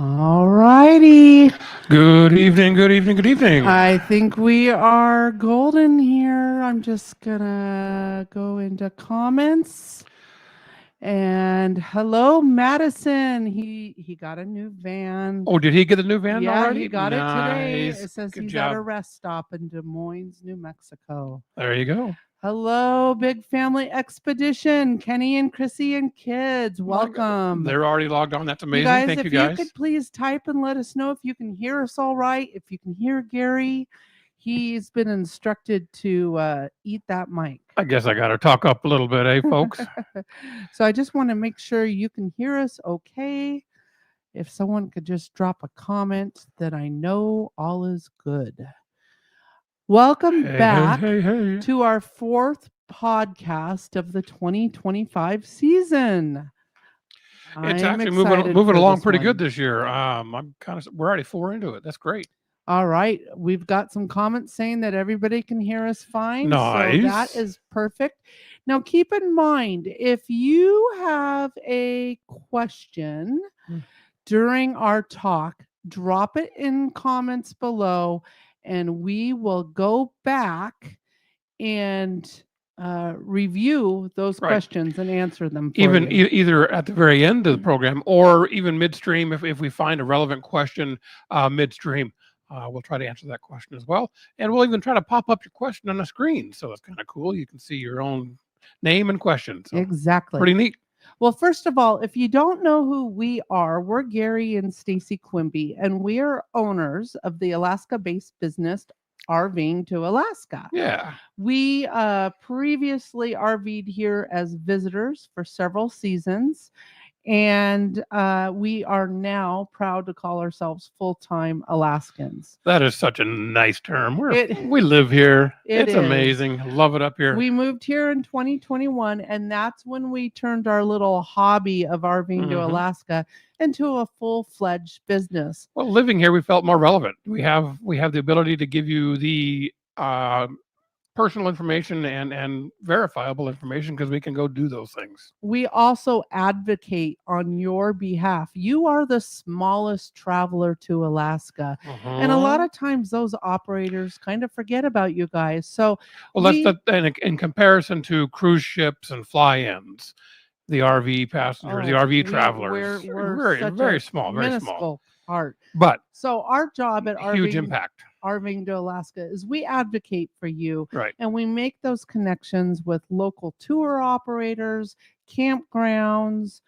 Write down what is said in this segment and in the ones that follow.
All righty. Good evening, good evening, good evening. I think we are golden here. I'm just gonna go into comments. And hello, Madison. He got a new van. Oh, did he get a new van Yeah, already? he got it today. Nice. It says Good he's at a job. rest stop in Des Moines, New Mexico. There you go. Hello, Big Family Expedition. Kenny and Chrissy and kids, My God, welcome. they're already logged on. That's You amazing. guys, Thank if you you guys. could please type and let us know if you can hear us all right, if you can hear Gary. He's been instructed to eat that mic. I guess I got to talk up a little bit, eh, folks? So I just want to make sure you can hear us okay. If someone could just drop a comment that I know all is good. Welcome back Hey. to our fourth podcast of the 2025 season. It's I'm actually excited moving for along this pretty one. good this year. We're already 4 into it. That's great. All right. We've got some comments saying that everybody can hear us fine. Nice. So that is perfect. Now, keep in mind, if you have a question during our talk, drop it in comments below and we will go back and review those Right. questions and answer them for Even you. either at the very end of the program or even midstream if we find a relevant question midstream. We'll try to answer that question as well. And we'll even try to pop up your question on the screen. So it's kind of cool. You can see your own name and question. So Exactly. pretty neat. Well, first of all, if you don't know who we are, we're Gary and Stacy Quimby, and we are owners of the Alaska-based business RVing to Alaska. Yeah. We previously RV'd here as visitors for several seasons, and we are now proud to call ourselves full-time Alaskans. That is such a nice term. We live here. It's amazing. Love it up here. We moved here in 2021, and that's when we turned our little hobby of RVing to Alaska into a full-fledged business. Well, living here, we felt more relevant. We have the ability to give you the personal information and verifiable information because we can go do those things. We also advocate on your behalf. You are the smallest traveler to Alaska. And a lot of times those operators kind of forget about you guys. So in comparison to cruise ships and fly-ins, the RV passengers, the RV travelers, we're very small, very small part. But so our job at huge impact. RVing to Alaska is we advocate for you, right? And we make those connections with local tour operators, campgrounds.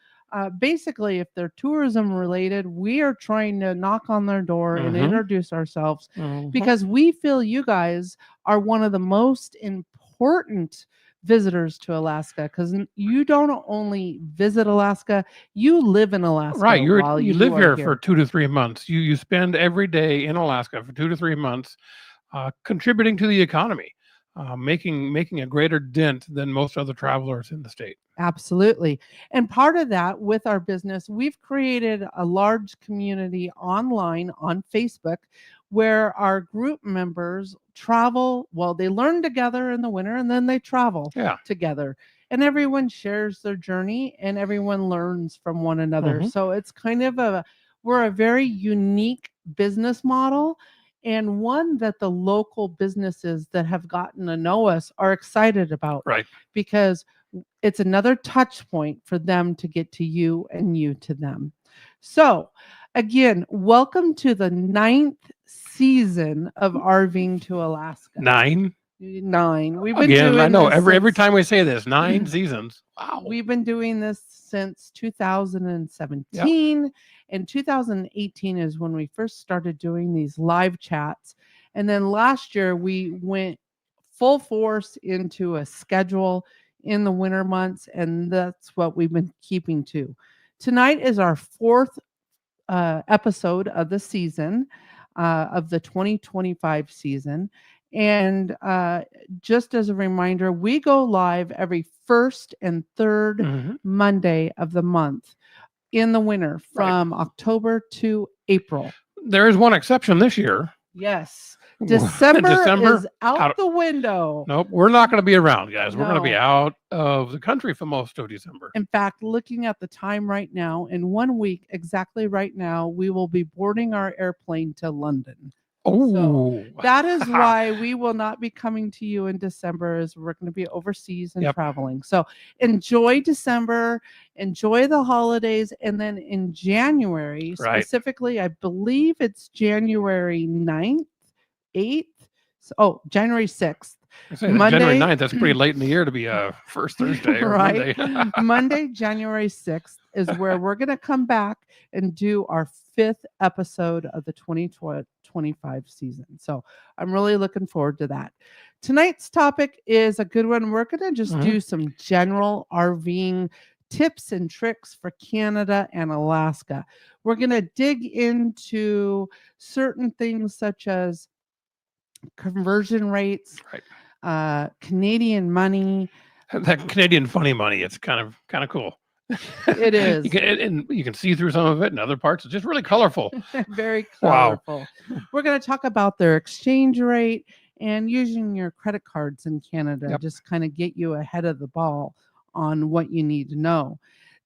Basically, if they're tourism related, we are trying to knock on their door and introduce ourselves because we feel you guys are one of the most important visitors to Alaska because you don't only visit Alaska, you live in Alaska. Right. You live here for 2 to 3 months. You spend every day in Alaska for 2 to 3 months contributing to the economy, making a greater dent than most other travelers in the state. Absolutely. And part of that with our business, we've created a large community online on Facebook where our group members travel. Well, they learn together in the winter and then they travel together. And everyone shares their journey and everyone learns from one another. So it's kind of we're a very unique business model and one that the local businesses that have gotten to know us are excited about. Right. Because it's another touch point for them to get to you and you to them. So again, welcome to the 9th season of RVing to Alaska. 9. We've been doing I know this every time we say this, 9 seasons. Wow. We've been doing this since 2017. And 2018 is when we first started doing these live chats. And then last year we went full force into a schedule in the winter months, and that's what we've been keeping to. Tonight is our 4th episode of the season, of the 2025 season. And just as a reminder, we go live every 1st and 3rd Monday of the month in the winter from October to April. There is one exception this year. Yes. December is out out- the window. Nope, we're not going to be around, guys. We're going to be No. out of the country for most of December. In fact, looking at the time right now, in 1 week, exactly right now, we will be boarding our airplane to London. Oh, That is why we will not be coming to you in December, as we're going to be overseas and Yep. traveling. So enjoy December, enjoy the holidays, and then in January, Right. specifically, I believe it's January 9th, 8th. January 6th. I say Monday- January 9th, that's pretty late in the year to be first Thursday or Right. Monday. Monday, January 6th is where we're going to come back and do our 5th episode of the 2025 season. So I'm really looking forward to that. Tonight's topic is a good one. We're going to just do some general RVing tips and tricks for Canada and Alaska. We're going to dig into certain things such as conversion rates, Right. Canadian money. That Canadian funny money, it's kind of cool. It is. You can see through some of it, and other parts it's just really colorful. Very Wow. colorful. We're going to talk about their exchange rate and using your credit cards in Canada. Yep. Just kind of get you ahead of the ball on what you need to know.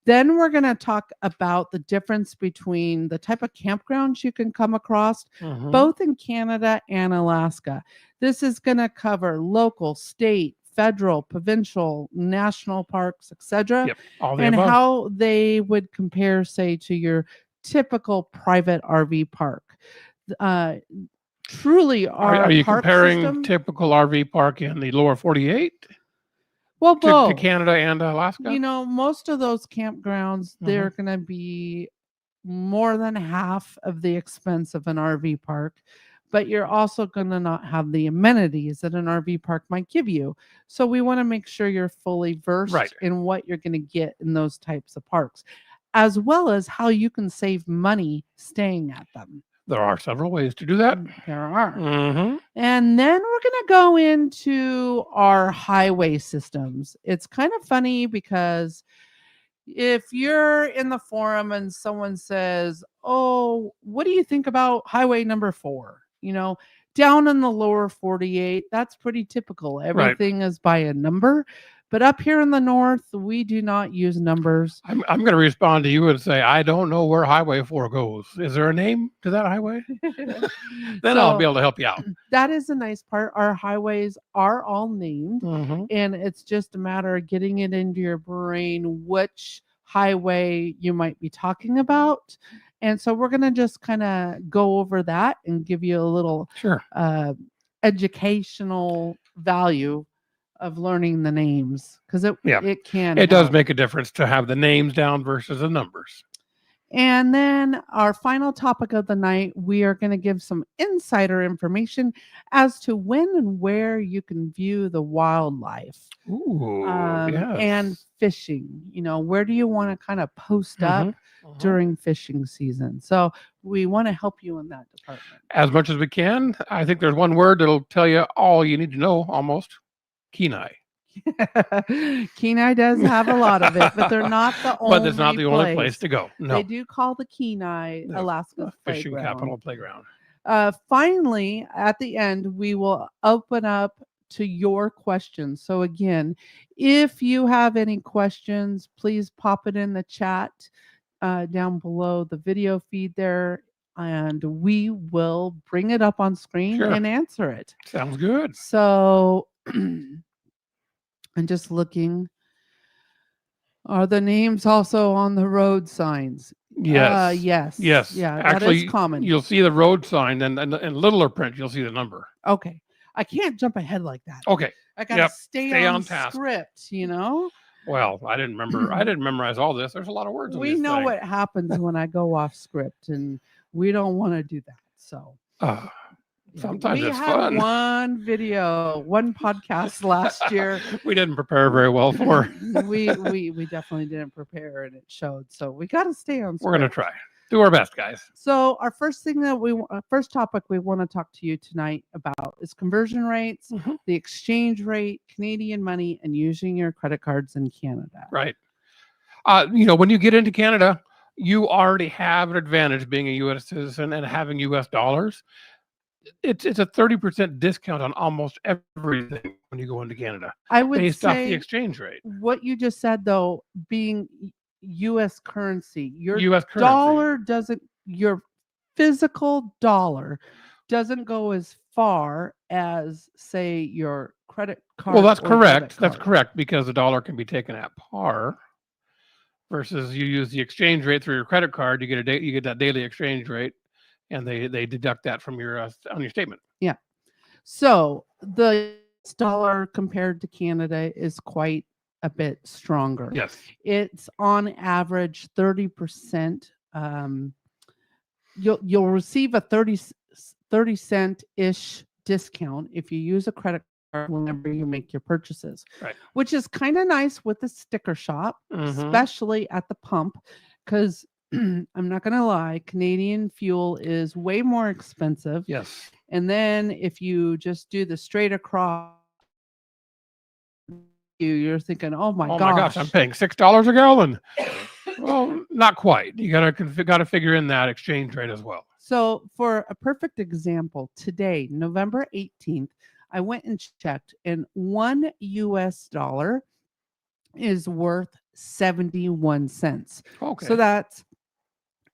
Then we're going to talk about the difference between the type of campgrounds you can come across, both in Canada and Alaska. This is going to cover local, state, federal, provincial, national parks, etc. Yep, all the and above. how they would compare, say, to your typical private RV park. Truly, Are you park comparing system, typical RV park in the lower 48 well, to both. Canada and Alaska? You know, most of those campgrounds, they're going to be more than half of the expense of an RV park, but you're also going to not have the amenities that an RV park might give you. So we want to make sure you're fully versed Right. in what you're going to get in those types of parks, as well as how you can save money staying at them. There are several ways to do that. There are. Mm-hmm. And then we're going to go into our highway systems. It's kind of funny because if you're in the forum and someone says, "Oh, what do you think about highway number 4?" You know, down in the lower 48, that's pretty typical. Everything is by a number. But up here in the north, we do not use numbers. I'm going to respond to you and say, I don't know where Highway 4 goes. Is there a name to that highway? Then I'll be able to help you out. That is a nice part. Our highways are all named, and it's just a matter of getting it into your brain which highway you might be talking about. And so we're going to just kind of go over that and give you a little educational value of learning the names, because it does make a difference to have the names down versus the numbers. And then our final topic of the night, we are going to give some insider information as to when and where you can view the wildlife. Ooh, and fishing. You know, where do you want to kind of post up during fishing season? So we want to help you in that department as much as we can. I think there's one word that'll tell you all you need to know almost. Kenai. Kenai does have a lot of it, but they're not the only. But it's not the only place to go. No, they do call the Kenai Alaska fishing capital playground. Finally, at the end, we will open up to your questions. So again, if you have any questions, please pop it in the chat down below the video feed there, and we will bring it up on screen and answer it. Sounds good. So I'm just looking. Are the names also on the road signs? Yes. Yes. Yeah, actually, that is common. You'll see the road sign, and in littler print, you'll see the number. Okay. I can't jump ahead like that. Okay. I gotta stay on task. script, you know? Well, I didn't remember. I didn't memorize all this. There's a lot of words. We know what happens when I go off script, and we don't want to do that. So sometimes it's fun. We had one podcast last year. We didn't prepare very well for. we definitely didn't prepare, and it showed. So we got to stay on script. We're gonna try. Do our best, guys. So our first topic we want to talk to you tonight about is conversion rates, the exchange rate, Canadian money, and using your credit cards in Canada. Right. When you get into Canada, you already have an advantage being a U.S. citizen and having U.S. dollars. it's a 30% discount on almost everything when you go into Canada, I would based off the say exchange rate. what you just said, though, being U.S. currency, your U.S. currency. dollar doesn't, your physical dollar doesn't go as far as, say, your credit card. Well, that's or debit correct. That's card. correct, because the dollar can be taken at par versus you use the exchange rate through your credit card. You get that daily exchange rate, and they deduct that from your on your statement. Yeah. So the US dollar compared to Canada is quite a bit stronger. Yes. It's on average 30%. You'll receive a 30 cent ish discount if you use a credit card whenever you make your purchases, Right. which is kind of nice with the sticker shop, Mhm. especially at the pump, because I'm not going to lie, Canadian fuel is way more expensive. Yes. And then if you just do the straight across, you're thinking, oh my gosh, I'm paying $6 a gallon. Well, not quite. You gotta figure in that exchange rate as well. So for a perfect example, today, November 18th, I went and checked, and $1 US is worth 71 cents. Okay. So that's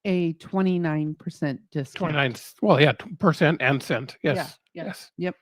a 29% discount. 29. Well, yeah, percent and cent. Yes. Yeah. Yes. Yep.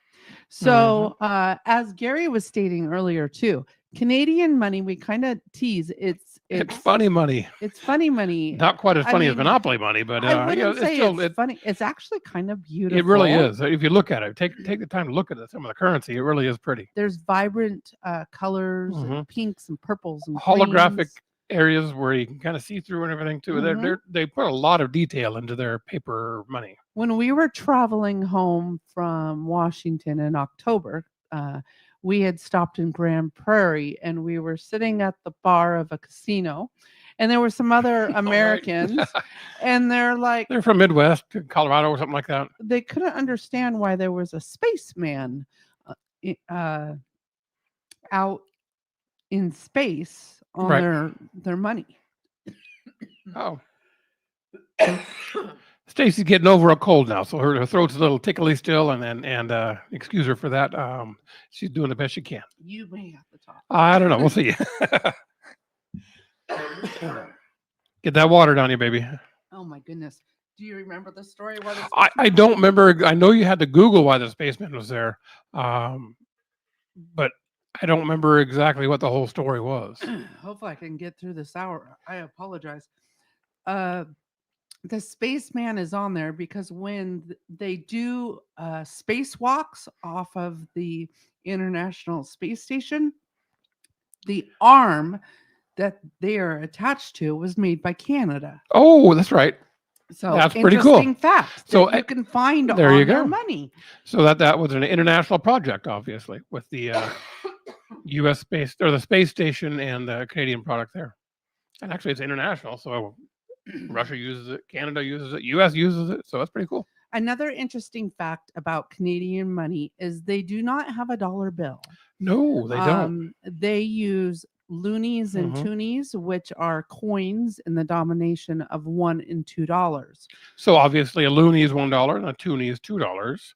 So as Gary was stating earlier too, Canadian money, we kind of tease. It's funny money. It's funny money. Not quite as I funny as mean, Monopoly money, but I wouldn't it's say still it's funny. It's actually kind of beautiful. it really is. If you look at it, take the time to look at some of the currency. It really is pretty. There's vibrant colors, and pinks and purples and holographic greens. areas where you can kind of see through and everything too. They put a lot of detail into their paper money. When we were traveling home from Washington in October, we had stopped in Grand Prairie, and we were sitting at the bar of a casino, and there were some other Americans, and they're from Midwest, Colorado or something like that. They couldn't understand why there was a spaceman out in space on their money. Oh. Stacy's getting over a cold now, so her throat's a little tickly still, and excuse her for that. She's doing the best she can. You may have to talk. I don't know. We'll see. Get that water down you, baby. Oh my goodness. Do you remember the story? I don't remember. I know you had to Google why the spaceman was there, but I don't remember exactly what the whole story was. Hopefully I can get through this hour. I apologize. The spaceman is on there because when they do spacewalks off of the International Space Station, the arm that they are attached to was made by Canada. Oh, that's right. So that's pretty cool. Interesting fact. So you can find there on you go. their money. So that was an international project, obviously, with the U.S. space or the space station and the Canadian product there. And actually, it's international, so Russia uses it, Canada uses it, U.S. uses it, so that's pretty cool. Another interesting fact about Canadian money is they do not have a dollar bill. No, they don't. They use loonies and toonies, which are coins in the denomination of $1 and $2. So obviously, a loonie is $1 and a toonie is $2.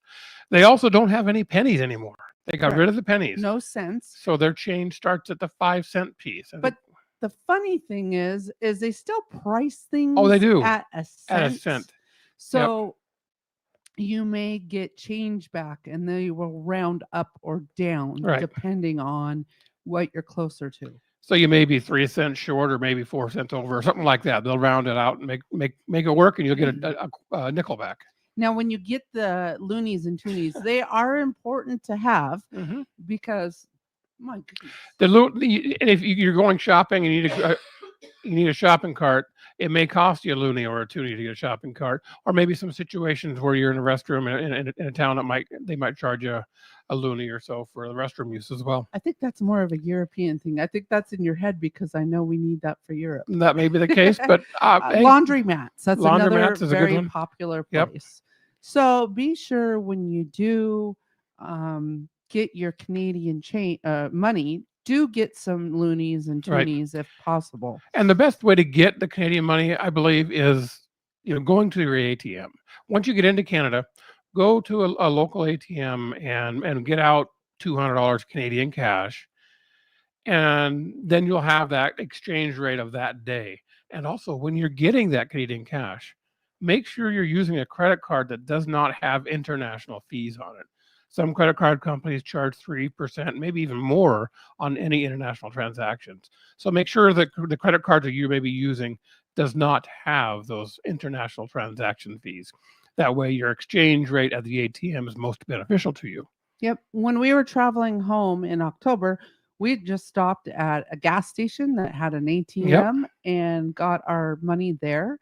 They also don't have any pennies anymore. They got rid of the pennies. No cents. So their change starts at the 5-cent piece. But the funny thing is they still price things they do. At a cent. So you may get change back, and they will round up or down depending on what you're closer to. So you may be 3 cents short or maybe 4 cents over or something like that. They'll round it out and make it work, and you'll get a nickel back. Now, when you get the loonies and toonies, they are important to have because, my goodness. If you're going shopping and you need a shopping cart, it may cost you a loonie or a toonie to get a shopping cart, or maybe some situations where you're in a restroom in a town that they might charge you a loonie or so for the restroom use as well. I think that's more of a European thing. I think that's in your head because I know we need that for Europe. That may be the case, but laundromats. That's another very a popular place. Yep. So be sure when you do get your Canadian money, do get some loonies and toonies if possible. And the best way to get the Canadian money, I believe, is going to your ATM. Once you get into Canada, go to a local ATM and get out $200 Canadian cash, and then you'll have that exchange rate of that day. And also, when you're getting that Canadian cash, make sure you're using a credit card that does not have international fees on it. Some credit card companies charge 3%, maybe even more on any international transactions. So make sure that the credit card that you may be using does not have those international transaction fees. That way your exchange rate at the ATM is most beneficial to you. Yep. When we were traveling home in October, we just stopped at a gas station that had an ATM and got our money there.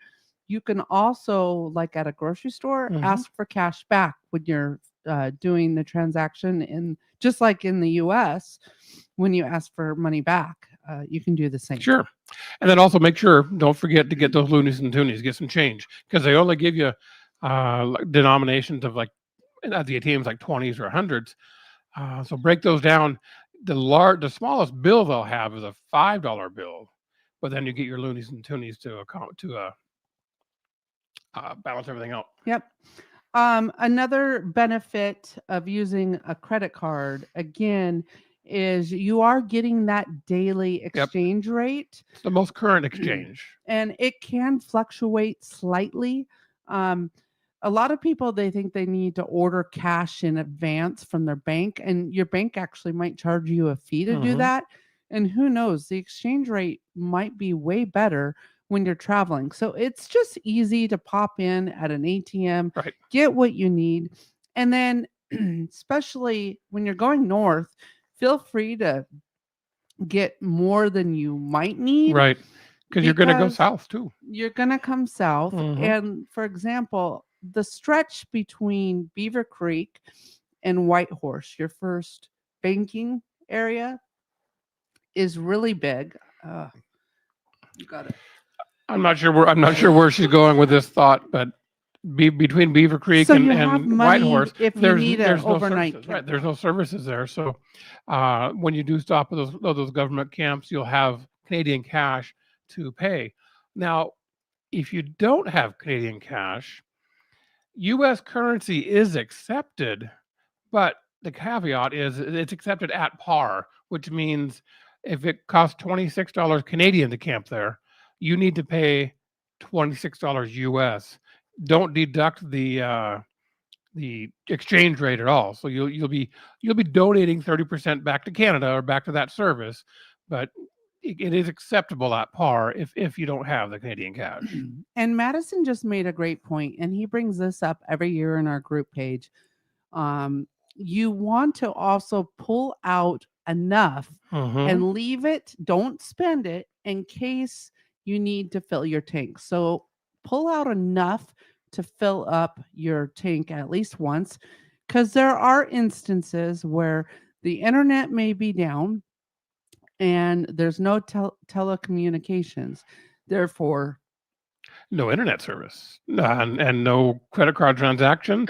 You can also, like at a grocery store, Mhm. ask for cash back when you're doing the transaction. And just like in the US, when you ask for money back, you can do the same. Sure. And then also make sure, don't forget to get those loonies and toonies, get some change, because they only give you denominations of like, at the ATMs, like 20s or 100s. So break those down. The smallest bill they'll have is a $5 bill, but then you get your loonies and toonies to balance everything out. Yep. Another benefit of using a credit card, again, is you are getting that daily exchange rate. It's the most current exchange. And it can fluctuate slightly. A lot of people, they think they need to order cash in advance from their bank, and your bank actually might charge you a fee to do Mhm. that. And who knows, the exchange rate might be way better when you're traveling. So it's just easy to pop in at an ATM, Right. get what you need. And then, especially when you're going north, feel free to get more than you might need. Right. Because you're going to go because south too. You're going to come south. Mhm. And for example, the stretch between Beaver Creek and Whitehorse, your first banking area, is really big. You got it. I'm not sure where she's going with this thought, but between Beaver Creek So you have and money Whitehorse, if you there's need an there's no overnight services. Right. camp. There's no services there. So when you do stop at those government camps, you'll have Canadian cash to pay. Now, if you don't have Canadian cash, U.S. currency is accepted, but the caveat is it's accepted at par, which means if it costs $26 Canadian to camp there, you need to pay $26 US. Don't deduct the exchange rate at all. So you'll be donating 30% back to Canada or back to that service, but it is acceptable at par if you don't have the Canadian cash. And Madison just made a great point, and he brings this up every year in our group page. You want to also pull out enough Mhm. and leave it, don't spend it in case you need to fill your tank. So pull out enough to fill up your tank at least once, because there are instances where the internet may be down and there's no telecommunications. Therefore, No internet service and no credit card transaction,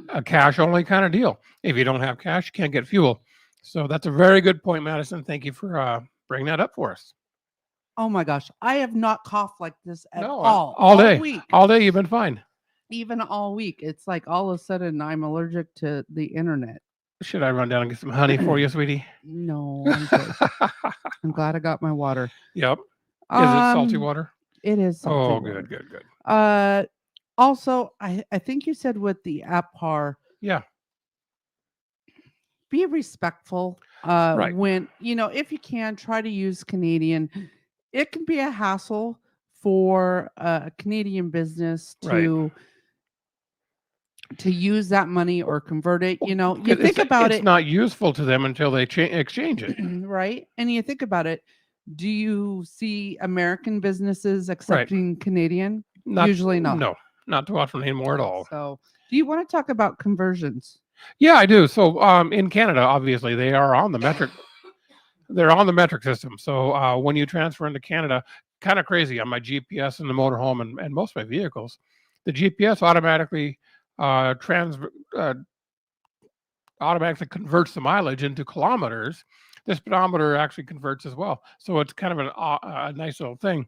a cash only kind of deal. If you don't have cash, you can't get fuel. So that's a very good point, Madison. Thank you for bringing that up for us. oh my gosh, I have not coughed like this at No, all day, week. all day you've been fine. Even all week. It's like all of a sudden I'm allergic to the internet. Should I run down and get some honey for you, sweetie? No, I'm good. I'm glad I got my water. Yep. Is it salty Um, water? It is salty Oh, water. good. Also, I think you said with the app par, Yeah. be respectful. Right. When, if you can, try to use Canadian. It can be a hassle for a Canadian business Right. to use that money or convert it. You It's think about it's it, not useful to them until they exchange it. right? And you think about it. Do you see American businesses Right. accepting Canadian? Not Usually not. No, not too often anymore at all. So, do you want to talk about conversions? Yeah, I do. So in Canada, obviously, they are on the metric. They're on the metric system. So when you transfer into Canada, kind of crazy on my GPS in the motorhome and most of my vehicles, the GPS automatically automatically converts the mileage into kilometers. The speedometer actually converts as well. So it's kind of a nice little thing.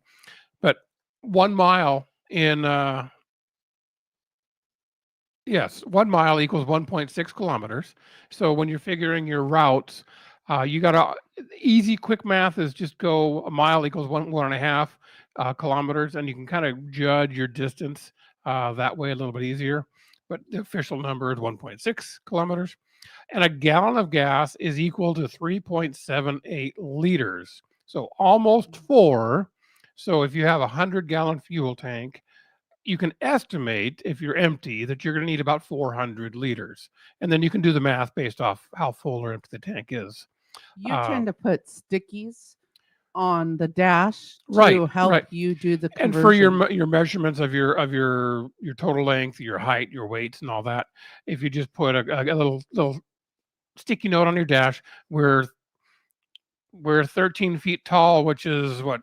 But 1 mile in Yes, 1 mile equals 1.6 kilometers. So when you're figuring your routes, you got easy, quick math is just go a mile equals 1.5 kilometers, and you can kind of judge your distance that way a little bit easier. But the official number is 1.6 kilometers. And a gallon of gas is equal to 3.78 liters. So almost 4. So if you have a 100-gallon fuel tank, you can estimate, if you're empty, that you're going to need about 400 liters. And then you can do the math based off how full or empty the tank is. You tend to put stickies on the dash Right, to help right. you do the And for conversion. your measurements of your total length, your height, your weights, and all that, if you just put a little sticky note on your dash, we're 13 feet tall, which is what,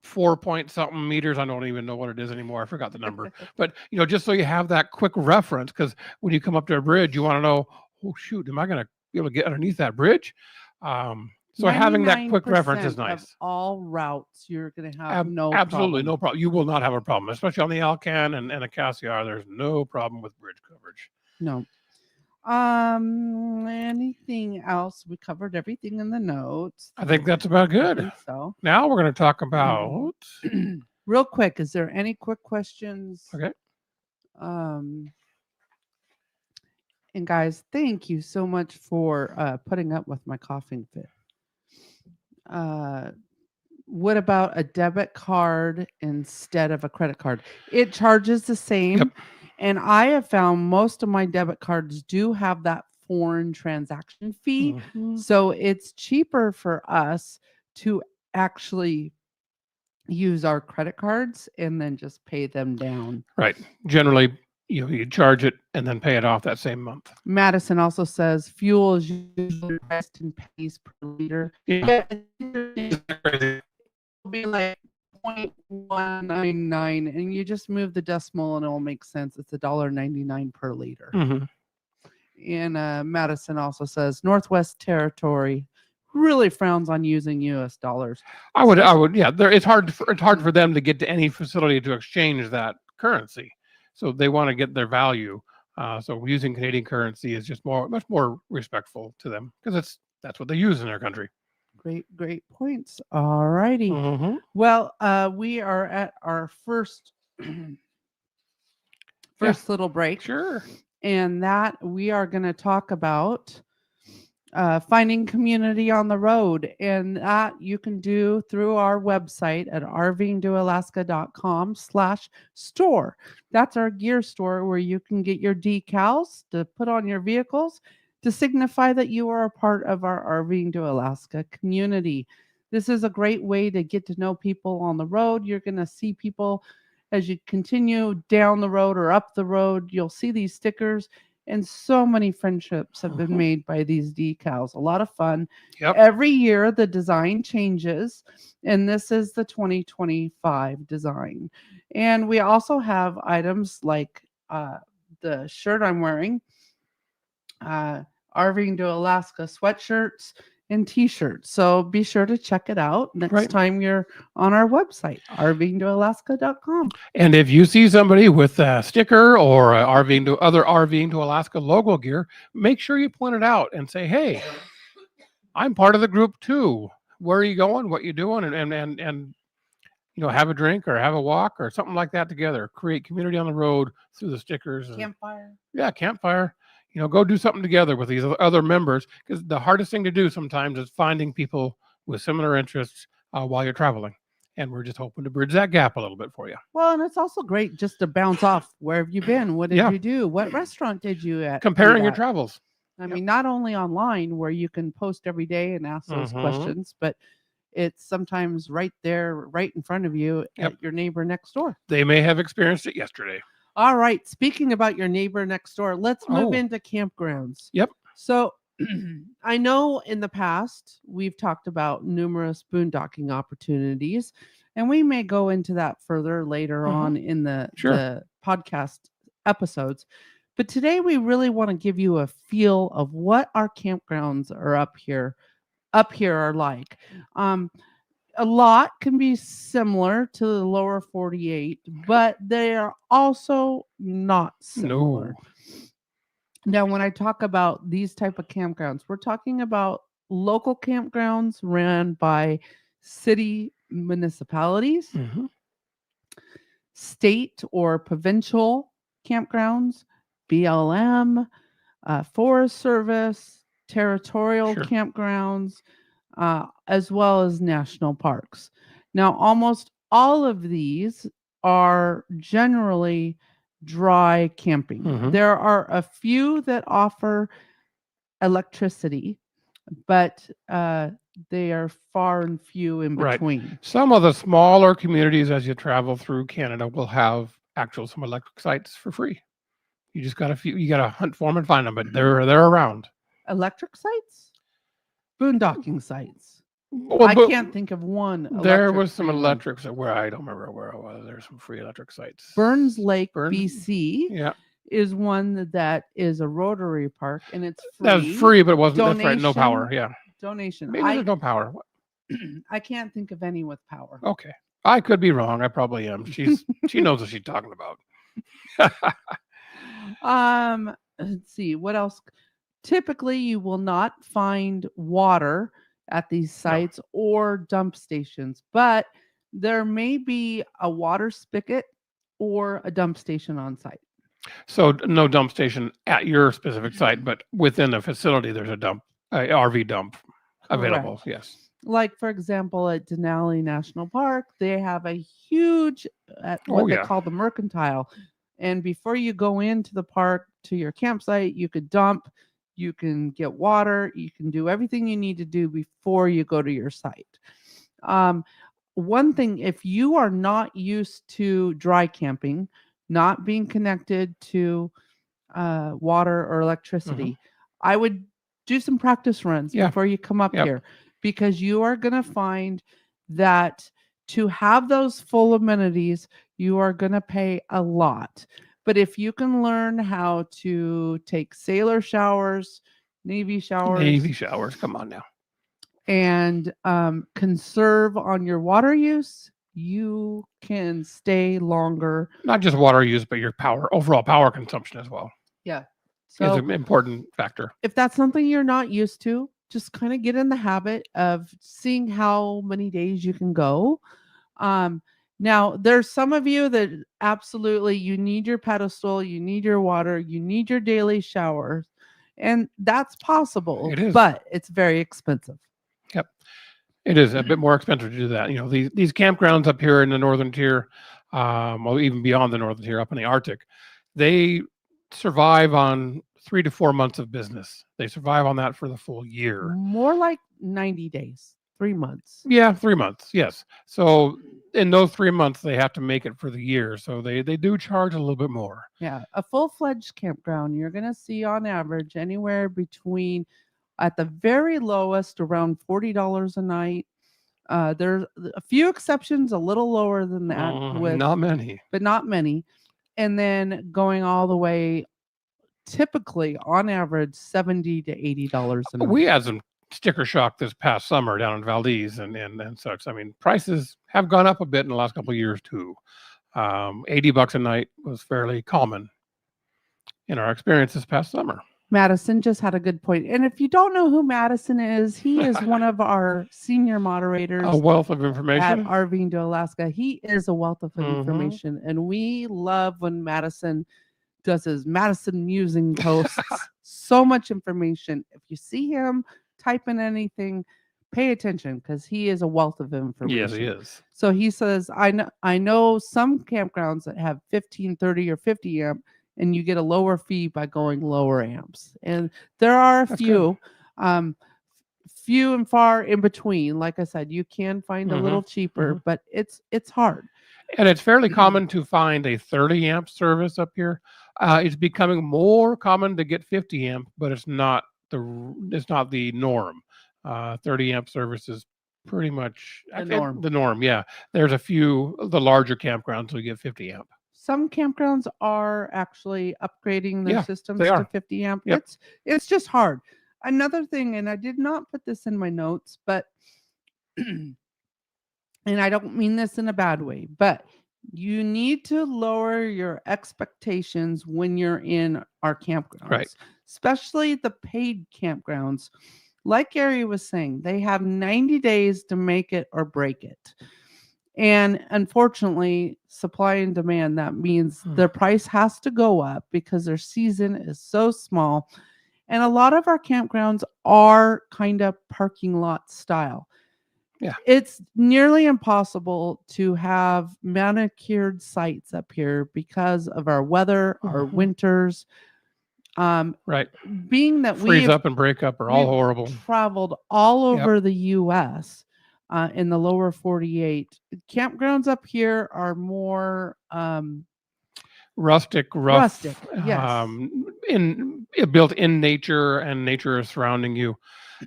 4 point something meters. I don't even know what it is anymore. I forgot the number. But just so you have that quick reference, because when you come up to a bridge, you want to know, oh shoot, am I going to be able to get underneath that bridge? So having that quick reference is 99% of nice. all routes, you're going to have no Absolutely problem. no problem. You will not have a problem, especially on the Alcan and a Cassiar. There's no problem with bridge coverage. No. Anything else? We covered everything in the notes. I think that's about I good. think so. Now we're going to talk about. Real quick, is there any quick questions? Okay. And guys, thank you so much for putting up with my coughing fit. What about a debit card instead of a credit card? It charges the same. Yep. And I have found most of my debit cards do have that foreign transaction fee. Mhm. So it's cheaper for us to actually use our credit cards and then just pay them down. Right. Generally, you charge it and then pay it off that same month. Madison also says fuel is usually priced in pennies per liter. Yeah. It'll be like 0.199, and you just move the decimal and it will make sense. It's $1.99 per liter. Mm-hmm. And Madison also says Northwest Territory really frowns on using U.S. dollars. I would, yeah. It's hard for them to get to any facility to exchange that currency, so they want to get their value. So using Canadian currency is just much more respectful to them, because that's what they use in their country. Great points. All righty. Mm-hmm. Well, we are at our first little break. Sure. And that we are going to talk about finding community on the road. And that you can do through our website at rvingtoalaska.com/store. That's our gear store where you can get your decals to put on your vehicles to signify that you are a part of our RVing to Alaska community. This is a great way to get to know people on the road. You're going to see people as you continue down the road or up the road. You'll see these stickers, and so many friendships have been made by these decals. A lot of fun. Yep. Every year the design changes, and this is the 2025 design. And we also have items like the shirt I'm wearing, RVing to Alaska sweatshirts and t-shirts. So be sure to check it out next time you're on our website, rvingtoalaska.com. And if you see somebody with a sticker or RVing to Alaska logo gear, make sure you point it out and say, hey, I'm part of the group too. Where are you going? What you doing? And have a drink or have a walk or something like that together. Create community on the road through the stickers. Campfire. Yeah, campfire. Go do something together with these other members, because the hardest thing to do sometimes is finding people with similar interests while you're traveling. And we're just hoping to bridge that gap a little bit for you. Well, and it's also great just to bounce off. Where have you been? What did you do? What restaurant did you at? Comparing your travels. I mean, not only online where you can post every day and ask those questions, but it's sometimes right there, right in front of you at your neighbor next door. They may have experienced it yesterday. All right. Speaking about your neighbor next door, let's move into campgrounds. Yep. So I know in the past we've talked about numerous boondocking opportunities, and we may go into that further later on in the podcast episodes. But today we really want to give you a feel of what our campgrounds are up here are like. a lot can be similar to the lower 48, but they are also not similar. No. Now, when I talk about these type of campgrounds, we're talking about local campgrounds ran by city municipalities, Mhm. state or provincial campgrounds, BLM, Forest Service, territorial Sure. campgrounds, as well as national parks. Now, almost all of these are generally dry camping. Mhm. There are a few that offer electricity, but they are far and few in Right. between. Some of the smaller communities as you travel through Canada will have actual some electric sites for free. You gotta hunt for them and find them, but they're around. Electric sites? Boondocking sites. Well, I but can't think of one there electric was some free one. electrics where I don't remember where it was. There's some free electric sites. Burns Lake, Burns? BC Yeah. is one that is a Rotary park and it's free. That was free, but it wasn't. That's right. No Donation. power. Yeah. Donation. Maybe there's no power. I can't think of any with power. Okay. I could be wrong. I probably am. She knows what she's talking about. Let's see what else. Typically, you will not find water at these sites or dump stations, but there may be a water spigot or a dump station on site. So no dump station at your specific site, but within a facility, there's a RV dump available. Correct. Yes. Like, for example, at Denali National Park, they have a huge, what they call the mercantile. And before you go into the park to your campsite, you could dump, you can get water, you can do everything you need to do before you go to your site. One thing, if you are not used to dry camping, not being connected to water or electricity, I would do some practice runs before you come up here, because you are going to find that to have those full amenities, you are going to pay a lot. But if you can learn how to take sailor showers, Navy showers, come on now, and conserve on your water use, you can stay longer. Not just water use, but your overall power consumption as well. Yeah. So is an important factor. If that's something you're not used to, just kind of get in the habit of seeing how many days you can go. Now, there's some of you that absolutely you need your pedestal, you need your water, you need your daily showers, and that's possible. It is, but it's very expensive. Yep, it is a bit more expensive to do that. You know, these campgrounds up here in the northern tier, or even beyond the northern tier, up in the Arctic, they survive on 3 to 4 months of business. They survive on that for the full year. More like 90 days, 3 months. Yeah, 3 months. Yes. So in those 3 months, they have to make it for the year. So they do charge a little bit more. Yeah, a full-fledged campground, you're going to see on average anywhere between, at the very lowest, around $40 a night. There's a few exceptions, a little lower than that, not many, but not many. And then going all the way, typically on average, $70 to $80 a night. We had some sticker shock this past summer down in Valdez and such. I mean, prices have gone up a bit in the last couple of years too. $80 a night was fairly common in our experience this past summer. Madison just had a good point. And if you don't know who Madison is, he is one of our senior moderators. A wealth of information. At RVing to Alaska. He is a wealth of information. And we love when Madison does his Madison Musing posts. So much information. If you see him type in anything, pay attention, because he is a wealth of information. Yes, he is. So he says, I know some campgrounds that have 15, 30, or 50 amp, and you get a lower fee by going lower amps. And there are a few, few and far in between. Like I said, you can find a little cheaper, but it's hard. And it's fairly common to find a 30 amp service up here. It's becoming more common to get 50 amp, but it's not the norm. 30 amp service is pretty much the norm. Yeah, there's a few the larger campgrounds will get 50 amp. Some campgrounds are actually upgrading their systems to 50 amp. Yep. It's just hard. Another thing, and I did not put this in my notes, but and I don't mean this in a bad way, but you need to lower your expectations when you're in our Right. campgrounds, especially the paid campgrounds. Like Gary was saying, they have 90 days to make it or break it. And unfortunately, supply and demand, that means their price has to go up because their season is so small. And a lot of our campgrounds are kind of parking lot style. Yeah. It's nearly impossible to have manicured sites up here because of our weather, our winters. Right. Being that Freeze up and break up are all we've horrible. traveled all Yep. over the U.S. In the lower 48, campgrounds up here are more Rustic, rough, rustic. Yes. built in nature, and nature is surrounding you.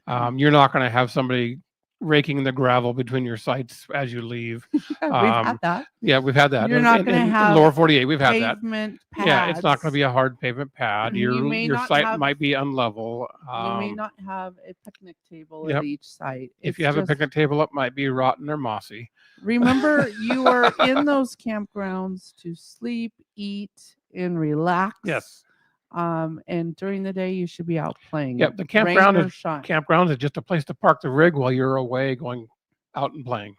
You're not going to have somebody raking the gravel between your sites as you leave. Yeah, we've had that. Yeah, we've had that. You're not going to In have lower 48, we've had that. pavement Yeah, it's not going to pads. be a hard pavement pad. You may Your not site have might be unlevel. you may not have a picnic table Yep. at each site. If you have a picnic table, it might be rotten or mossy. Remember, you are in those campgrounds to sleep, eat, and relax. Yes. And during the day, you should be out playing. Yep, the rain or shine. campground is just a place to park the rig while you're away going out and playing.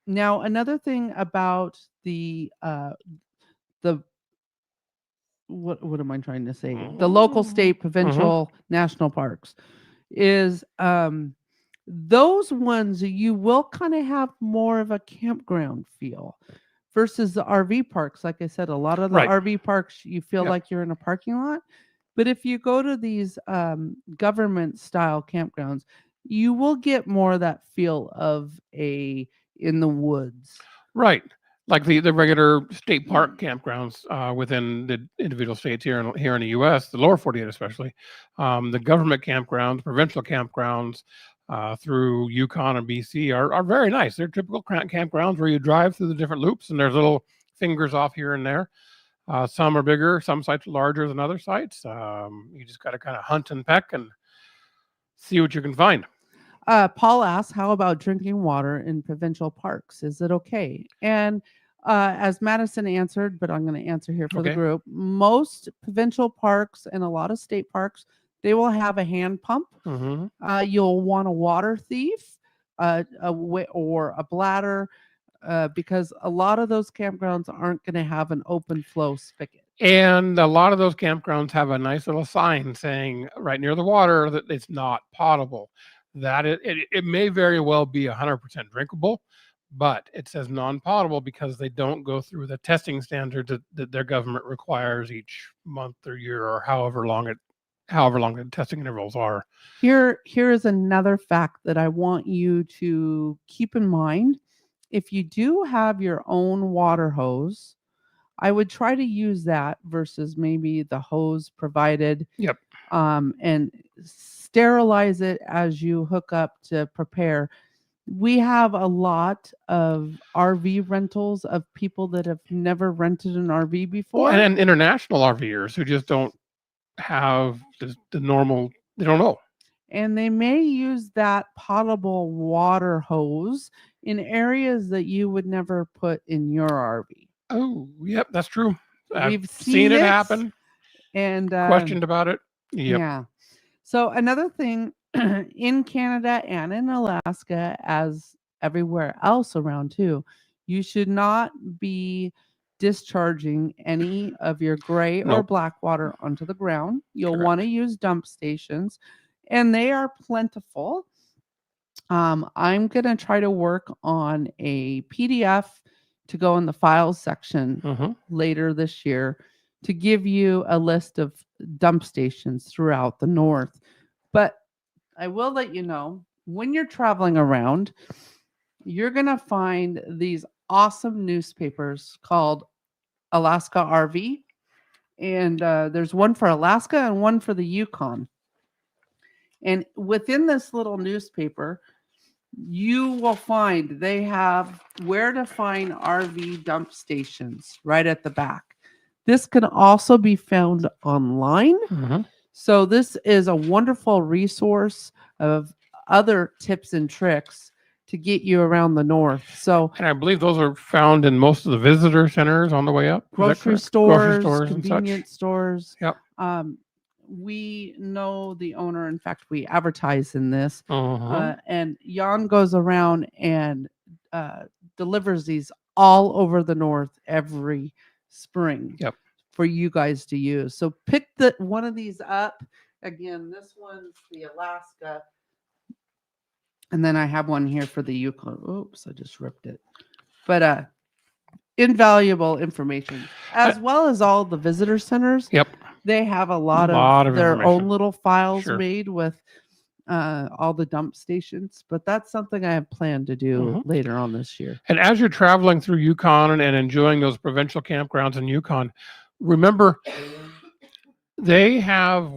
Now, another thing about the what am I trying to say? The local, state, provincial, national parks is those ones you will kind of have more of a campground feel versus the RV parks. Like I said, a lot of the Right. RV parks you feel Yep. like you're in a parking lot. But if you go to these government style campgrounds, you will get more of that feel of a in the woods. Right. Like the regular state park campgrounds within the individual states here in the U.S., the lower 48 especially, the government campgrounds, provincial campgrounds through Yukon and BC are very nice. They're typical campgrounds where you drive through the different loops and there's little fingers off here and there. Some are bigger, some sites are larger than other sites. You just got to kind of hunt and peck and see what you can find. Paul asks, how about drinking water in provincial parks? Is it okay? And as Madison answered, but I'm going to answer here for the Okay. group, most provincial parks and a lot of state parks, they will have a hand pump. You'll want a water thief or a bladder because a lot of those campgrounds aren't going to have an open flow spigot. And a lot of those campgrounds have a nice little sign saying right near the water that it's not potable. That it may very well be 100% drinkable, but it says non-potable because they don't go through the testing standards that their government requires each month or year or however long the testing intervals are. Here is another fact that I want you to keep in mind. If you do have your own water hose, I would try to use that versus maybe the hose provided. Yep. And sterilize it as you hook up to prepare. We have a lot of RV rentals of people that have never rented an RV before. Well, and international RVers who just don't have the normal, they don't know. And they may use that potable water hose in areas that you would never put in your RV. Oh, yep, that's true. We've I've seen it happen and questioned about it. Yep. Yeah. So another thing in Canada and in Alaska, as everywhere else around too, you should not be discharging any of your gray or Nope. black water onto the ground. You'll Correct. want to use dump stations, and they are plentiful. I'm going to try to work on a PDF to go in the files section later this year to give you a list of dump stations throughout the north. But I will let you know, when you're traveling around, you're going to find these awesome newspapers called Alaska RV. And there's one for Alaska and one for the Yukon. And within this little newspaper, you will find they have where to find RV dump stations right at the back. This can also be found online. So this is a wonderful resource of other tips and tricks to get you around the north. So And I believe those are found in most of the visitor centers on the way up. Is that grocery correct? stores, Grocery stores and such. convenience stores. Yep. We know the owner. In fact, we advertise in this. Uh-huh. And Jan goes around and delivers these all over the north every spring. Yep. For you guys to use. So pick one of these up. Again, this one's the Alaska. And then I have one here for the Yukon. Oops, I just ripped it. But invaluable information, as well as all the visitor centers. Yep. They have a lot of their own information. little files Sure. made with all the dump stations. But that's something I have planned to do later on this year. And as you're traveling through Yukon and enjoying those provincial campgrounds in Yukon, remember they have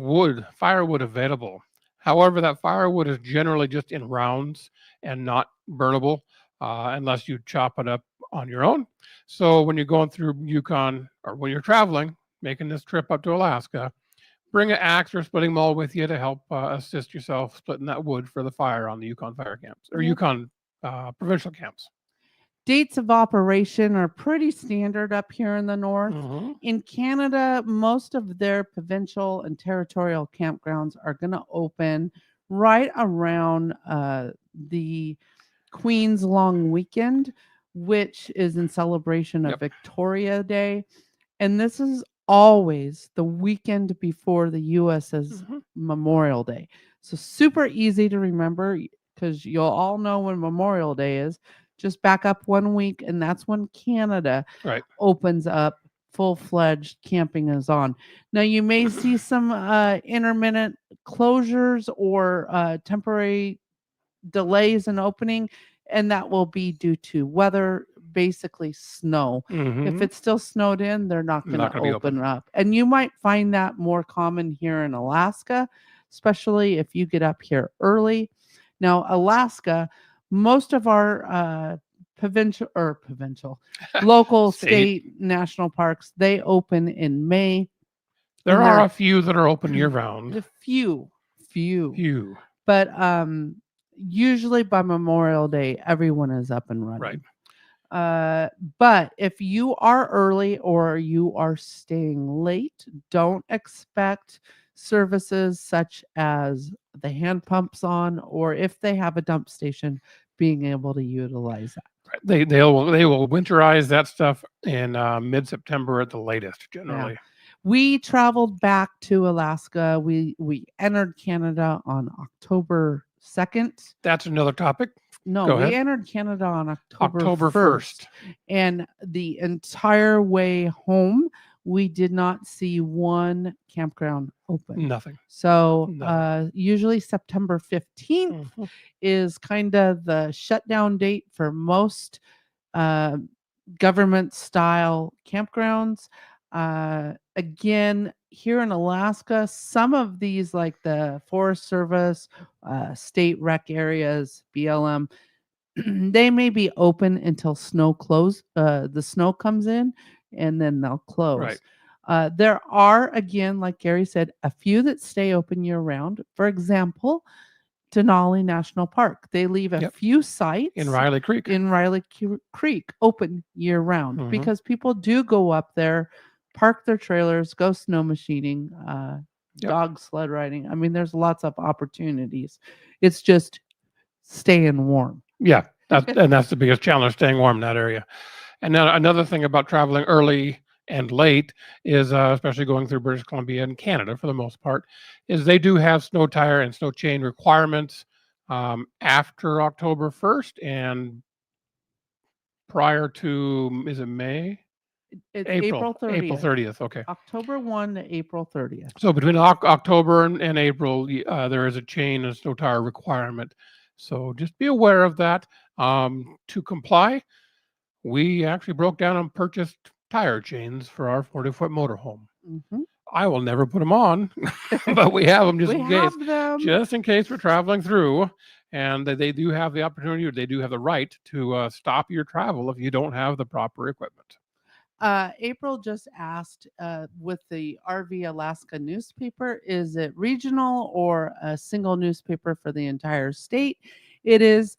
firewood available. However, that firewood is generally just in rounds and not burnable unless you chop it up on your own. So when you're going through Yukon or when you're traveling, making this trip up to Alaska, bring an axe or splitting maul with you to help assist yourself splitting that wood for the fire on the Yukon fire camps or Yukon provincial camps. Dates of operation are pretty standard up here in the north. In Canada, most of their provincial and territorial campgrounds are going to open right around the Queen's Long Weekend, which is in celebration of Victoria Day. And this is always the weekend before the U.S.'s Memorial Day. So super easy to remember because you'll all know when Memorial Day is. Just back up 1 week, and that's when Canada opens up full-fledged camping is on. Now, you may see some intermittent closures or temporary delays in opening, and that will be due to weather, basically snow. If it's still snowed in, they're not going to open up. And you might find that more common here in Alaska, especially if you get up here early. Now, Alaska, most of our provincial, local, state, national parks, they open in May. There are a few that are open year round. A few. But usually by Memorial Day, everyone is up and running. But if you are early or you are staying late, don't expect services such as the hand pumps on, or if they have a dump station, being able to utilize that. They will winterize that stuff in mid-September at the latest, generally. We traveled back to Alaska. We entered Canada on October 2nd. That's another topic. No, we entered Canada on October 1st. And the entire way home, we did not see one campground open. Nothing. So usually September 15th is kind of the shutdown date for most government-style campgrounds. Again, here in Alaska, some of these, like the Forest Service, state rec areas, BLM, they may be open until the snow comes in, and then they'll close. There are, again, like Gary said, a few that stay open year round. For example, Denali National Park. They leave a few sites in Riley Creek open year round because people do go up there, park their trailers, go snow machining, dog sled riding. I mean, there's lots of opportunities. It's just staying warm. Yeah, that's the biggest challenge, staying warm in that area. And now another thing about traveling early and late is, especially going through British Columbia and Canada for the most part, is they do have snow tire and snow chain requirements after October 1st and prior to, is it May? It's April 30th. April 30th, okay. October 1 to April 30th. So between October and April, there is a chain and snow tire requirement. So just be aware of that. To comply, we actually broke down and purchased tire chains for our 40-foot motorhome. I will never put them on, but we have them just in case we're traveling through. And they do have the opportunity, or they do have the right to stop your travel if you don't have the proper equipment. April just asked with the RV Alaska newspaper, is it regional or a single newspaper for the entire state? It is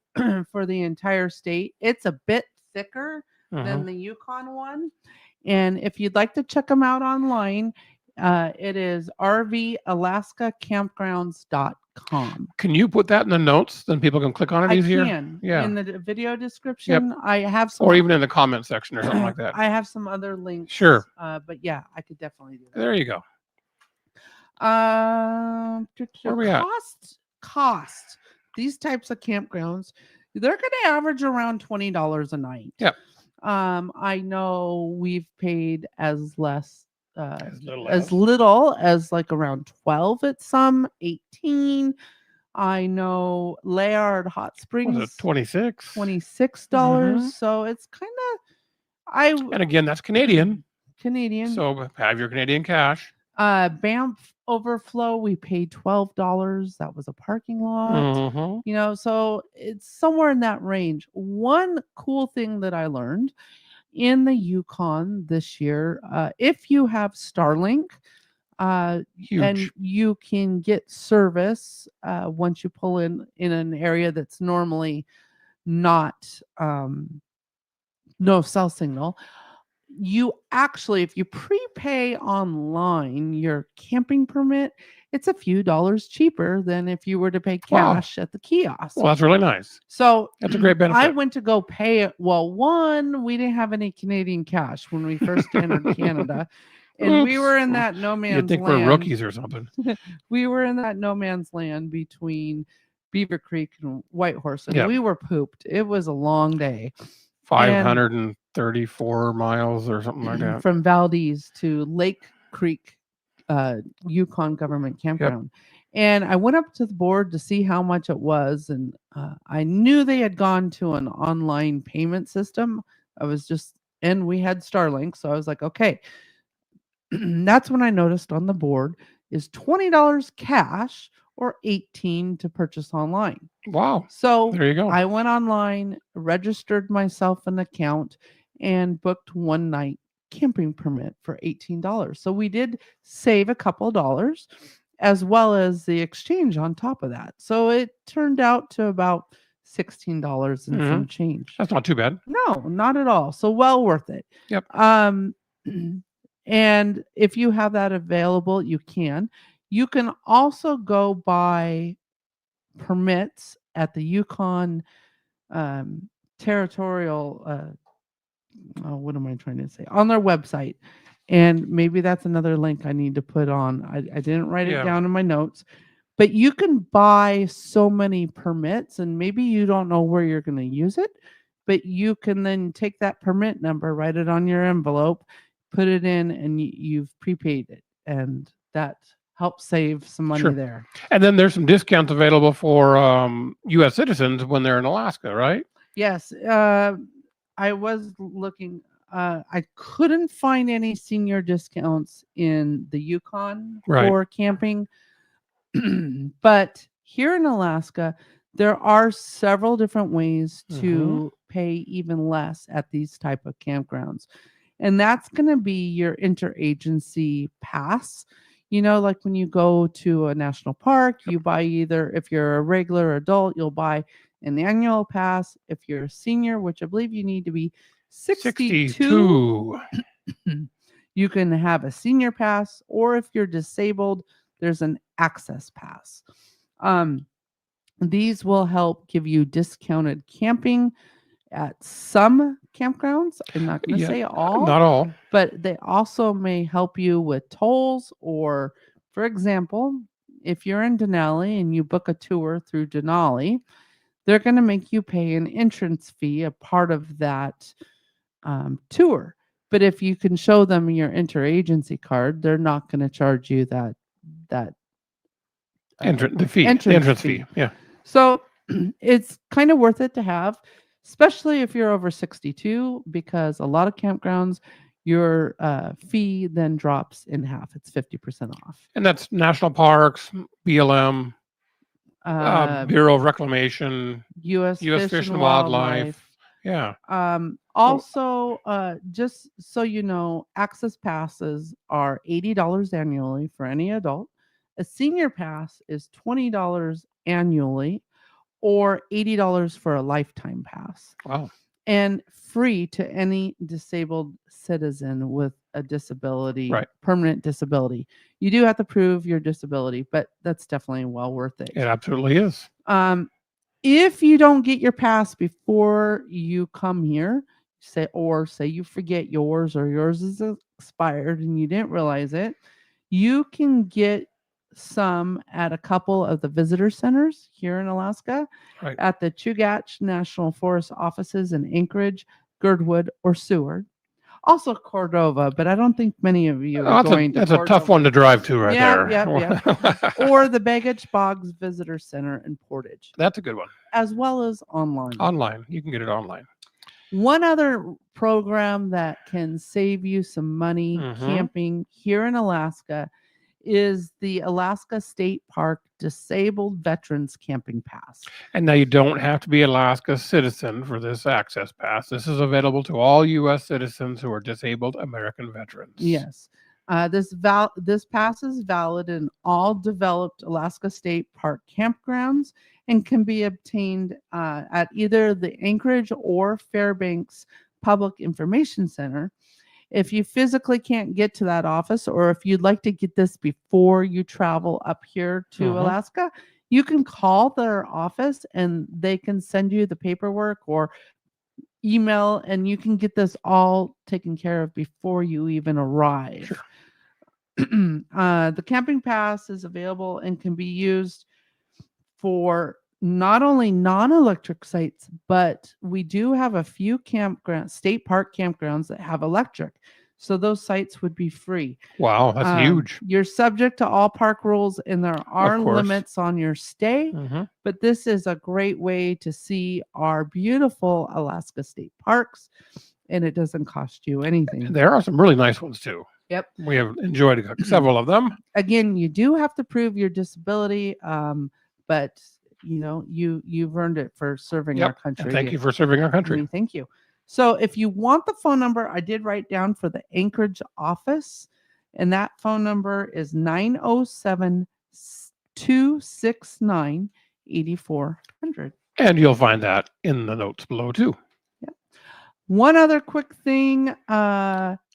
for the entire state. It's a bit thicker Mhm. than the Yukon one. And if you'd like to check them out online, it is RVAlaskaCampgrounds.com. Can you put that in the notes? Then people can click on it I easier. can. Yeah. In the video description, I have some. Or even in the comment section or something like that. I have some other links. Sure. But yeah, I could definitely do that. There you go. Where we at? Cost. These types of campgrounds, they're going to average around $20 a night. Yep. I know we've paid as As little as like around 12 at some, 18. I know Layard Hot Springs Was it 26? $26. Mhm. So it's kind of And again, that's Canadian. Canadian. So have your Canadian cash. Banff Overflow, we paid $12. That was a parking lot. Mhm. You know, so it's somewhere in that range. One cool thing that I learned in the Yukon this year, if you have Starlink, and Huge. you can get service once you pull in an area that's normally not no cell signal. You actually, if you prepay online your camping permit, it's a few dollars cheaper than if you were to pay Wow. cash at the kiosk. Well, that's really nice. So That's a great benefit. I went to go pay it. Well, one, we didn't have any Canadian cash when we first entered Canada. And we Oops. were in that no man's You'd think land. we're rookies or something. We were in that no man's land between Beaver Creek and Whitehorse, and Yep. we were pooped. It was a long day. 534 miles or something like that. From Valdez to Lake Creek, Yukon Government Campground. And I went up to the board to see how much it was. And I knew they had gone to an online payment system. And we had Starlink. So I was like, okay. That's when I noticed on the board is $20 cash or $18 to purchase online. Wow. So there you go. I went online, registered myself an account, and booked one night camping permit for $18. So we did save a couple dollars as well as the exchange on top of that. So it turned out to about $16 and some change. That's not too bad. No, not at all. So well worth it. Yep. And if you have that available, you can. You can also go buy permits at the Yukon territorial what am I trying to say, on their website. And maybe that's another link I need to put on. I didn't write it down in my notes, but you can buy so many permits, and maybe you don't know where you're going to use it, but you can then take that permit number, write it on your envelope, put it in, and you've prepaid it, and that helps save some money there. And then there's some discounts available for U.S. citizens when they're in Alaska, right? Yes. I was looking. I couldn't find any senior discounts in the Yukon for camping. But here in Alaska, there are several different ways to pay even less at these type of campgrounds. And that's going to be your interagency pass. You know, like when you go to a national park, you buy either, if you're a regular adult, you'll buy an annual pass. If you're a senior, which I believe you need to be 62. You can have a senior pass, or if you're disabled, there's an access pass. These will help give you discounted camping at some campgrounds. I'm not going to say all. Not all. But they also may help you with tolls, or, for example, if you're in Denali and you book a tour through Denali, they're going to make you pay an entrance fee, a part of that tour. But if you can show them your interagency card, they're not going to charge you that entrance fee. Yeah. So it's kind of worth it to have, especially if you're over 62, because a lot of campgrounds, your fee then drops in half. It's 50% off. And that's national parks, BLM, Bureau of Reclamation, U.S. Fish and Wildlife. Yeah. Also, just so you know, access passes are $80 annually for any adult. A senior pass is $20 annually, or $80 for a lifetime pass, Wow. and free to any disabled citizen with a disability, Right. permanent disability. You do have to prove your disability, but that's definitely well worth it. It absolutely is. If you don't get your pass before you come here, say you forget yours or yours is expired and you didn't realize it, you can get some at a couple of the visitor centers here in Alaska, Right. at the Chugach National Forest offices in Anchorage, Girdwood, or Seward. Also Cordova, but I don't think many of you are going to That's a tough Cordova. one to drive to right Yeah, there. yeah. Or the Baggage Boggs Visitor Center in Portage, That's a good one. as well as online. Online. You can get it online. One other program that can save you some money camping here in Alaska is the Alaska State Park Disabled Veterans Camping Pass. And now you don't have to be an Alaska citizen for this access pass. This is available to all U.S. citizens who are disabled American veterans. Yes. This pass is valid in all developed Alaska State Park campgrounds and can be obtained at either the Anchorage or Fairbanks Public Information Center. If you physically can't get to that office, or if you'd like to get this before you travel up here to Alaska, you can call their office and they can send you the paperwork or email, and you can get this all taken care of before you even arrive. Sure. The camping pass is available and can be used for not only non-electric sites, but we do have a few state park campgrounds that have electric. So those sites would be free. Wow, that's huge. You're subject to all park rules, and there are course. limits on your stay. But this is a great way to see our beautiful Alaska state parks, and it doesn't cost you anything. There are some really nice ones too. Yep. We have enjoyed several of them. Again, you do have to prove your disability, but you've earned it for serving our country. And thank you for serving our country. Thank you. So if you want the phone number, I did write down for the Anchorage office, and that phone number is 907-269-8400. And you'll find that in the notes below too. Yep. One other quick thing,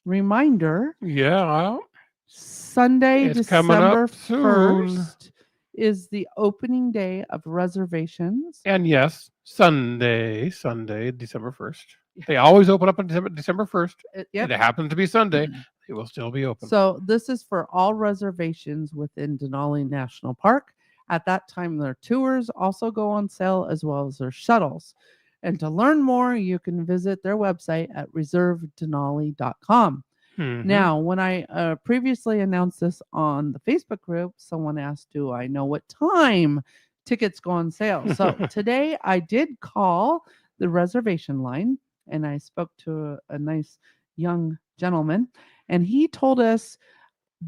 reminder. Yeah. Sunday, It's coming December up soon. 1st is the opening day of reservations. And yes, Sunday, December 1st. They always open up on December 1st. Yep. It happens to be Sunday. It will still be open. So this is for all reservations within Denali National Park. At that time, their tours also go on sale, as well as their shuttles. And to learn more, you can visit their website at reservedenali.com. Now, when I previously announced this on the Facebook group, someone asked, do I know what time tickets go on sale? So today I did call the reservation line, and I spoke to a nice young gentleman, and he told us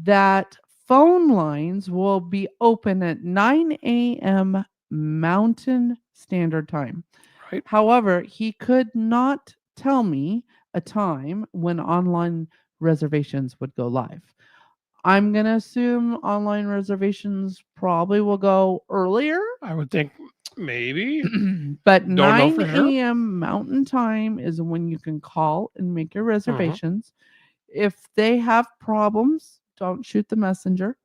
that phone lines will be open at 9 a.m. Mountain Standard Time. Right. However, he could not tell me a time when online reservations would go live. I'm going to assume online reservations probably will go earlier. I would think maybe. But Don't know 9 for sure. a.m. Mountain Time is when you can call and make your reservations. If they have problems, don't shoot the messenger.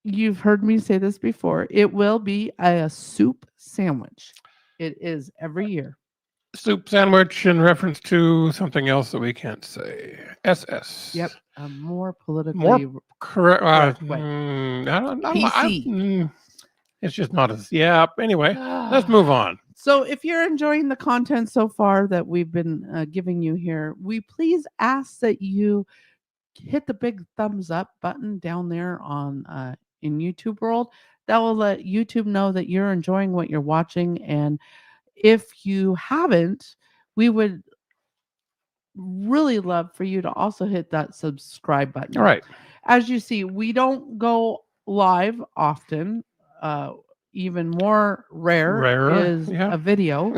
You've heard me say this before. It will be a soup sandwich. It is every year. Soup sandwich in reference to something else that we can't say. SS. Yep. A more politically correct way. PC. It's just not as. Yeah. Anyway, let's move on. So if you're enjoying the content so far that we've been giving you here, we please ask that you hit the big thumbs up button down there on in YouTube world. That will let YouTube know that you're enjoying what you're watching. And if you haven't, we would really love for you to also hit that subscribe button. All right. As you see, we don't go live often. Even more rare is a video.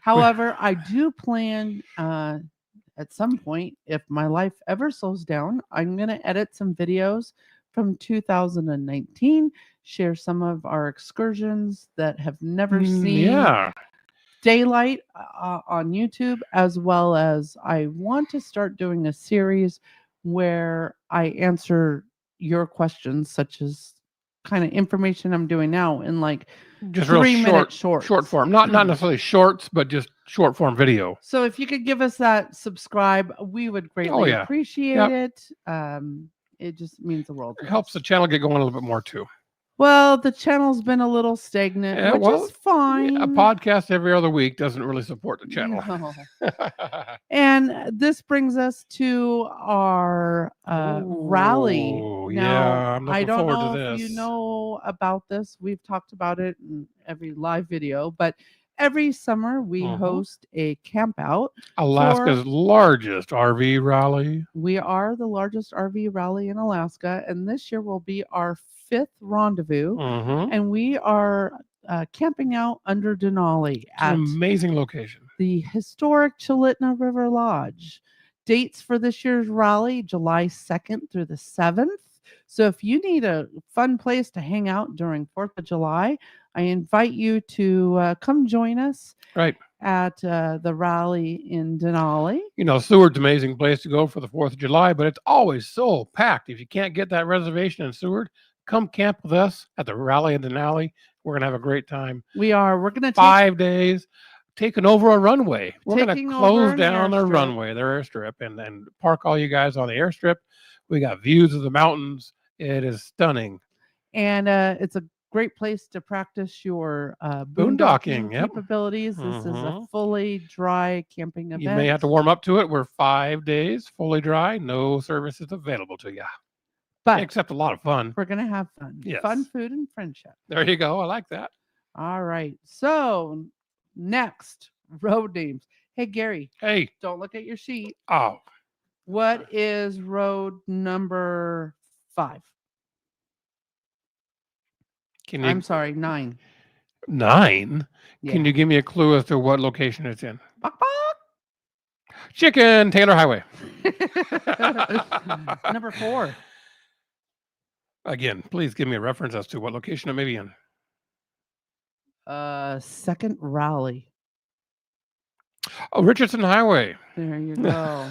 However, I do plan at some point, if my life ever slows down, I'm going to edit some videos from 2019, share some of our excursions that have never seen Yeah. daylight on YouTube, as well as I want to start doing a series where I answer your questions, such as kind of information I'm doing now in like Just real 3-minute short shorts. form. Not necessarily shorts, but just short form video. So if you could give us that subscribe, we would greatly yeah. appreciate Yep. it. It just means the world to It helps us. the channel get going a little bit more too. Well, the channel's been a little stagnant, Yeah, which well, is fine. A podcast every other week doesn't really support the channel. No. And this brings us to our rally. Ooh, Now, yeah, I'm I looking don't forward to know if you this. know about this. We've talked about it in every live video, but every summer we host a camp out. Alaska's largest RV rally. We are the largest RV rally in Alaska, and this year will be our 5th rendezvous. And we are camping out under Denali It's an amazing location. The historic Chalitna River Lodge. Dates for this year's rally, July 2nd through the 7th. So if you need a fun place to hang out during 4th of July, I invite you to come join us at the rally in Denali. You know, Seward's an amazing place to go for the 4th of July, but it's always so packed. If you can't get that reservation in Seward, come camp with us at the rally in Denali. We're going to have a great time. We are. We're going to 5 days. Taking over a runway. We're going to close down the runway, their airstrip, and then park all you guys on the airstrip. We got views of the mountains. It is stunning. And it's a great place to practice your boondocking capabilities. This is a fully dry camping event. You may have to warm up to it. We're 5 days fully dry. No services available to you. But except a lot of fun. We're going to have fun. Yes. Fun, food, and friendship. There you go. I like that. All right. So next, road names. Hey, Gary. Hey. Don't look at your sheet. Oh. What is road number 5? I'm sorry, 9. 9? Yeah. Can you give me a clue as to what location it's in? Bok, bok. Chicken Taylor Highway. Number 4. Again, please give me a reference as to what location it may be in. 2nd Rally. Oh, Richardson Highway. There you go.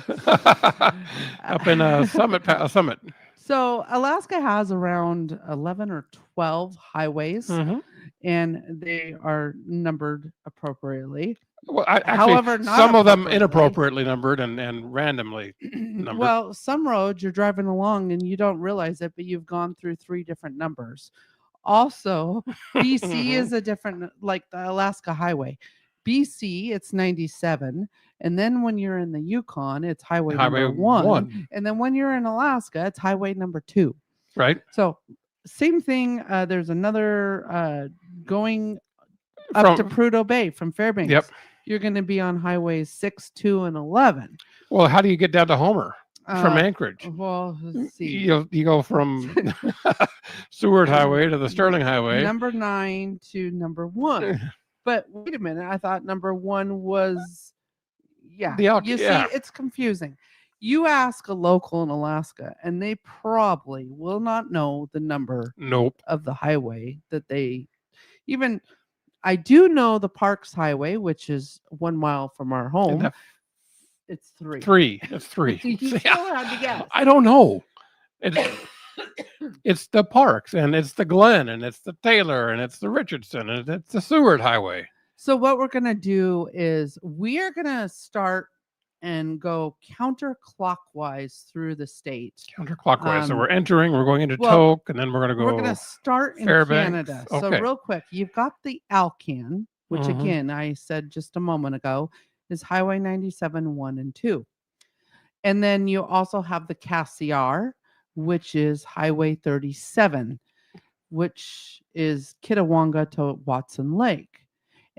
Up in Summit. So Alaska has around 11 or 12 highways, and they are numbered appropriately. Well, however, some of them inappropriately numbered and randomly numbered. Well, some roads you're driving along and you don't realize it, but you've gone through 3 different numbers. Also, BC is a different, like the Alaska Highway. BC, it's 97. And then when you're in the Yukon, it's highway number 1. And then when you're in Alaska, it's highway number 2. Right. So same thing. There's another going up to Prudhoe Bay from Fairbanks. Yep. You're going to be on highways 6, 2, and 11. Well, how do you get down to Homer from Anchorage? Well, let's see. You go from Seward Highway to the Sterling Highway. Number 9 to number 1. But wait a minute. I thought number 1 was, see, it's confusing. You ask a local in Alaska, and they probably will not know the number of the highway that they even. I do know the Parks Highway, which is 1 mile from our home. It's 3. 3. It's 3. You still had to guess. I don't know. It's the Parks, and it's the Glen, and it's the Taylor, and it's the Richardson, and it's the Seward Highway. So what we're going to do is we are going to start and go counterclockwise through the state. Counterclockwise. So we're entering, we're going into Tok, and then we're going to go. We're going to start in Fairbanks. Canada. So real quick, you've got the Alcan, which again, I said just a moment ago, is Highway 97, 1 and 2. And then you also have the Cassiar, which is Highway 37, which is Kitawanga to Watson Lake.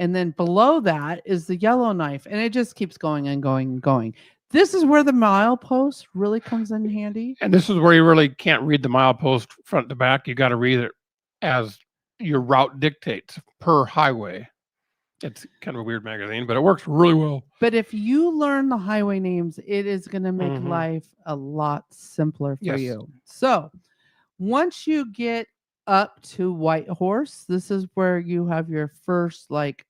And then below that is the Yellowknife, and it just keeps going and going and going. This is where the milepost really comes in handy. And this is where you really can't read the milepost front to back. You got to read it as your route dictates per highway. It's kind of a weird magazine, but it works really well. But if you learn the highway names, it is going to make life a lot simpler for you. So Once you get up to Whitehorse, this is where you have your first like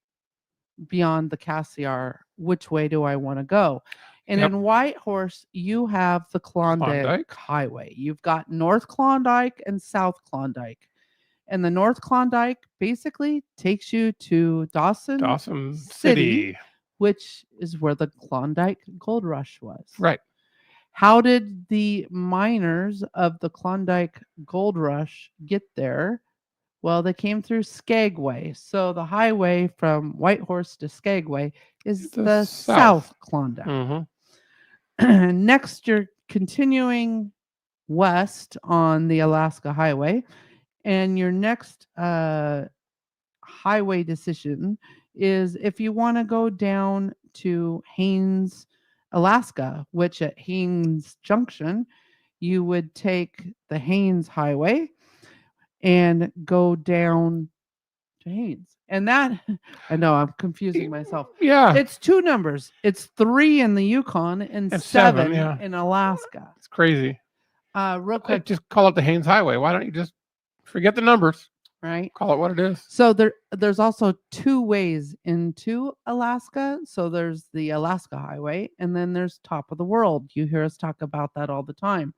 beyond the Cassiar, which way do I want to go? And Yep. in Whitehorse, you have the Klondike Highway. You've got North Klondike and South Klondike. And the North Klondike basically takes you to Dawson City. which is where the Klondike Gold Rush was. Right. How did the miners of the Klondike Gold Rush get there? Well, they came through Skagway. So the highway from Whitehorse to Skagway is the South Klondike. Mm-hmm. Next, you're continuing west on the Alaska Highway. And your next highway decision is if you want to go down to Haines, Alaska, which at Haines Junction, you would take the Haines Highway and go down to Haines. And that, I know I'm confusing myself. Yeah. It's 2 numbers. It's 3 in the Yukon and 7 in Alaska. It's crazy. Real quick. Just call it the Haines Highway. Why don't you just forget the numbers? Right. Call it what it is. So there's also 2 ways into Alaska. So there's the Alaska Highway, and then there's Top of the World. You hear us talk about that all the time.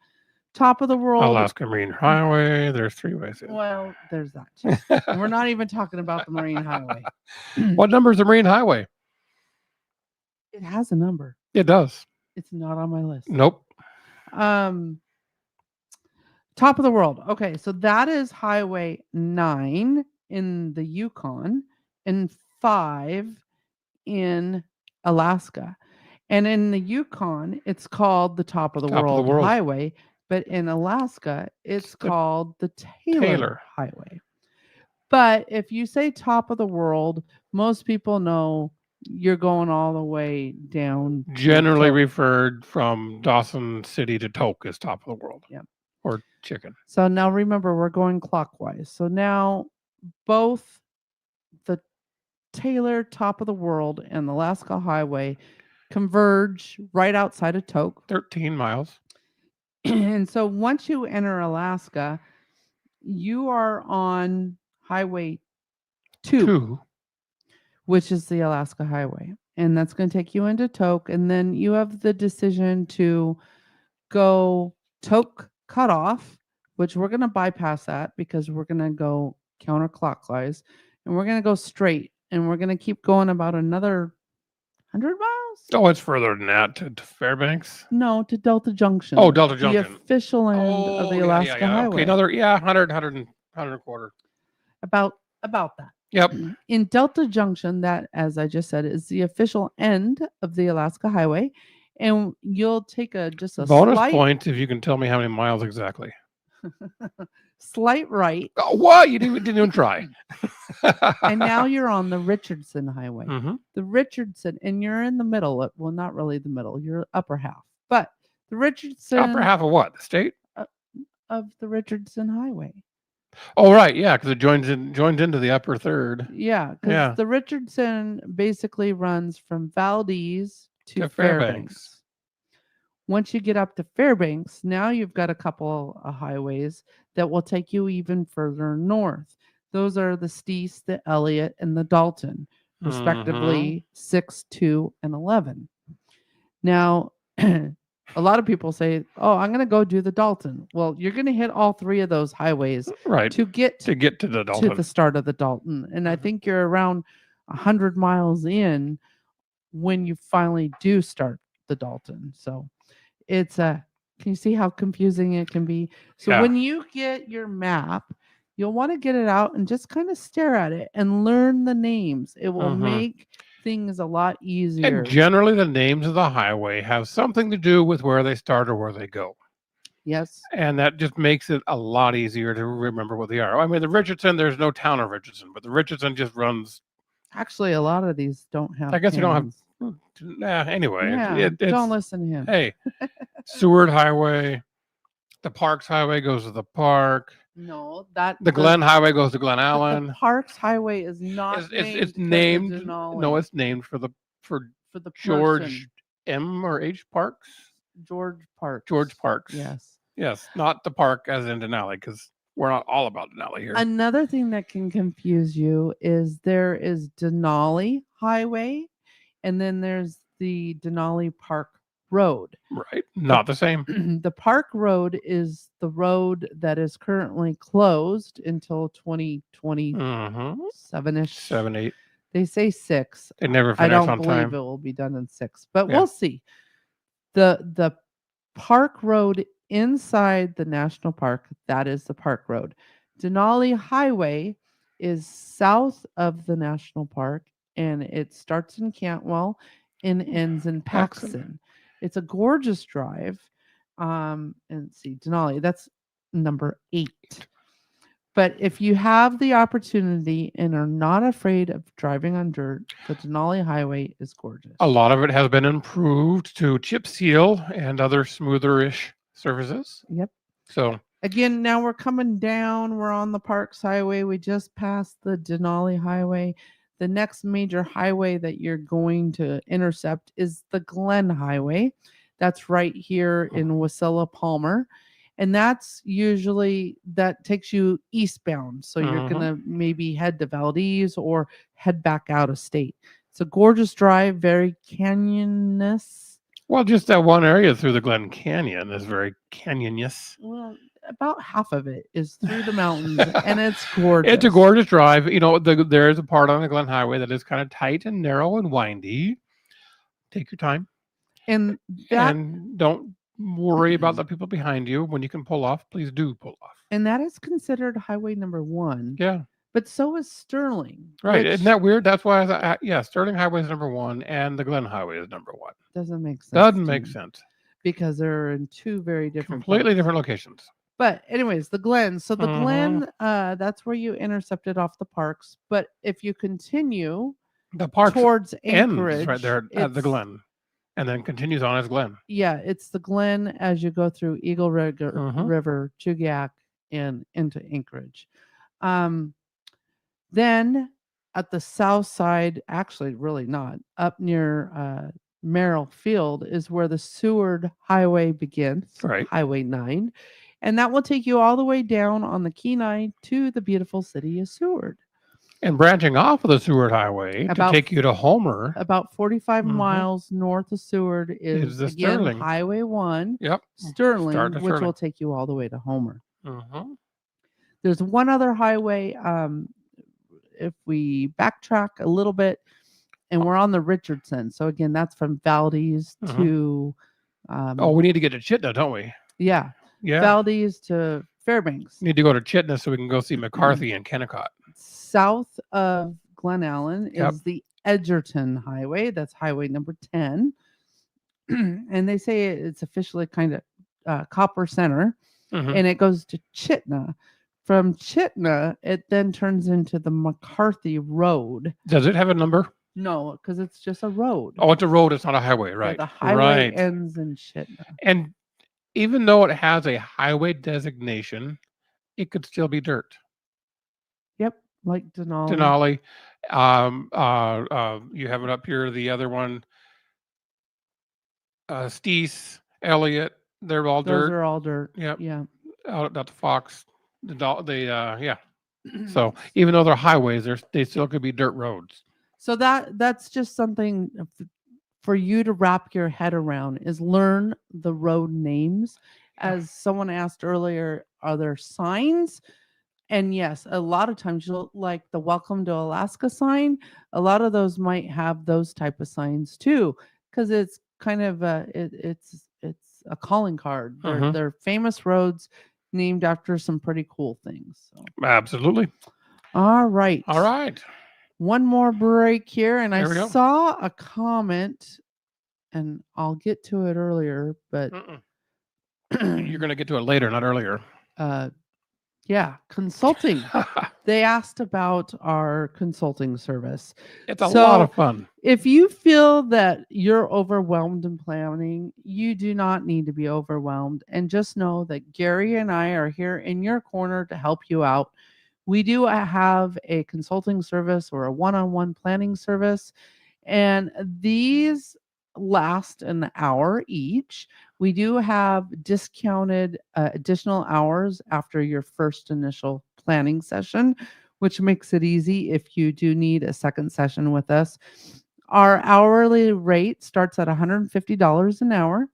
Top of the World. Alaska Marine Highway. There's 3 ways in. Well, there's that too. And we're not even talking about the Marine Highway. What number is the Marine Highway? It has a number. It does. It's not on my list. Nope. Top of the World. Okay, so that is Highway 9 in the Yukon and 5 in Alaska. And in the Yukon, it's called the Top of the World Highway, but in Alaska, it's called the Taylor Highway. But if you say Top of the World, most people know you're going all the way down. Generally referred from Dawson City to Tok as Top of the World. Yeah. Or Chicken. So now remember, we're going clockwise. So now both the Taylor Top of the World and the Alaska Highway converge right outside of Tok. 13 miles. And so once you enter Alaska, you are on Highway 2, which is the Alaska Highway. And that's going to take you into Tok. And then you have the decision to go Tok Cutoff, which we're going to bypass that because we're going to go counterclockwise. And we're going to go straight. And we're going to keep going about another 100 miles. Oh, it's further than that to Fairbanks? No, to Delta Junction. Oh, Delta Junction. The official end of the Alaska Highway. Okay, another, 100 and a quarter. About that. Yep. In Delta Junction, that, as I just said, is the official end of the Alaska Highway. And you'll take just a bonus slight point if you can tell me how many miles exactly. Slight right. Oh, what? You didn't even try. And now you're on the Richardson Highway. Mm-hmm. The Richardson, and you're in the middle. Well, not really the middle. You're upper half. But the Richardson. Upper half of what? The state? Of the Richardson Highway. Oh, right. Yeah, because it joins into the upper third. Yeah, because the Richardson basically runs from Valdez to Fairbanks. Once you get up to Fairbanks, now you've got a couple of highways that will take you even further north. Those are the Steese, the Elliott, and the Dalton, respectively 6, 2, and 11. Now, a lot of people say, oh, I'm going to go do the Dalton. Well, you're going to hit all 3 of those highways to get to the Dalton. To the start of the Dalton. And I think you're around 100 miles in when you finally do start the Dalton. So it's can you see how confusing it can be? So when you get your map, you'll want to get it out and just kind of stare at it and learn the names. It will make things a lot easier. And generally the names of the highway have something to do with where they start or where they go. Yes. And that just makes it a lot easier to remember what they are. I mean, the Richardson, there's no town of Richardson, but the Richardson just runs. Actually, a lot of these don't have. I guess you don't have. Anyway, don't listen to him. Hey, Seward Highway, the Parks Highway goes to the park. No, the Glen Highway goes to Glen Allen. The Parks Highway is not. It's named. No, it's named for the George M. or H. Parks. George Parks. George Parks. Yes. Yes, not the park as in Denali, because we're not all about Denali here. Another thing that can confuse you is there is Denali Highway, and then there's the Denali Park Road. Right. Not the same. The Park Road is the road that is currently closed until 2027-ish. 7, 8. They say 6. They never I finish don't on believe time. it will be done in 6, but Yeah. we'll see. The Park Road inside the national park, that is the Park Road. Denali Highway is south of the national park, and it starts in Cantwell and ends in Paxton. It's a gorgeous drive. And see, Denali, that's number 8. But if you have the opportunity and are not afraid of driving on dirt, the Denali Highway is gorgeous. A lot of it has been improved to chip seal and other smoother-ish surfaces. Yep. So again, now we're coming down. We're on the Parks Highway. We just passed the Denali Highway. The next major highway that you're going to intercept is the Glen Highway. That's right here in Wasilla Palmer. And that's usually, that takes you eastbound. So you're going to maybe head to Valdez or head back out of state. It's a gorgeous drive, very canyonous. Well, just that one area through the Glen Canyon is very canyonous. Well, about half of it is through the mountains, and it's gorgeous. It's a gorgeous drive. You know, there is a part on the Glen Highway that is kind of tight and narrow and windy. Take your time. And don't worry about the people behind you. When you can pull off, please do pull off. And that is considered highway number 1. Yeah. But so is Sterling. Right. Isn't that weird? That's why I thought, yeah, Sterling Highway is number 1 and the Glen Highway is number 1. Doesn't make sense. Doesn't make sense. Because they're in 2 very different completely different locations. But anyways, the Glen. So the Glen, that's where you intercepted off the parks. But if you continue the park towards Anchorage, ends right there at the Glen, and then continues on as Glen. Yeah, it's the Glen as you go through Eagle River, Chugiak, and into Anchorage. Then at the south side, actually, really not, up near Merrill Field is where the Seward Highway begins, right. Highway 9. And that will take you all the way down on the Kenai to the beautiful city of Seward. And branching off of the Seward Highway to take you to Homer. About 45 miles north of Seward is the again Sterling. Highway 1, Yep. Sterling, which will take you all the way to Homer. There's one other highway. If we backtrack a little bit, and we're on the Richardson. So again, that's from Valdez to. We need to get to Chittenden, don't we? Yeah. Yeah. Valdez to Fairbanks. Need to go to Chittenden so we can go see McCarthy and Kennecott. South of Glen Allen is the Edgerton Highway. That's highway number 10. And they say it's officially kind of Copper Center. And it goes to Chittenden. From Chittenden, it then turns into the McCarthy Road. Does it have a number? No, because it's just a road. Oh, it's a road. It's not a highway, right? Yeah, the highway ends in Chittenden. And even though it has a highway designation, it could still be dirt. Yep, like Denali. You have it up here. The other one, Steese, Elliott, they're all dirt. Those are all dirt. Yep. Yeah. Out at the Fox, yeah. So even though they're highways, they still could be dirt roads. So that's just something for you to wrap your head around, is learn the road names. As someone asked earlier, are there signs? And yes, a lot of times you'll like the Welcome to Alaska sign. A lot of those might have those type of signs too, because it's kind of it's a calling card. They're famous roads named after some pretty cool things. So. Absolutely. All right. One more break here, and I saw a comment, and I'll get to it earlier, but you're going to get to it later, not earlier. Yeah, consulting. They asked about our consulting service. It's a lot of fun. If you feel that you're overwhelmed in planning, you do not need to be overwhelmed. And just know that Gary and I are here in your corner to help you out. We do have a consulting service or a one-on-one planning service. And these last an hour each. We do have discounted additional hours after your first initial planning session, which makes it easy if you do need a second session with us. Our hourly rate starts at $150 an hour.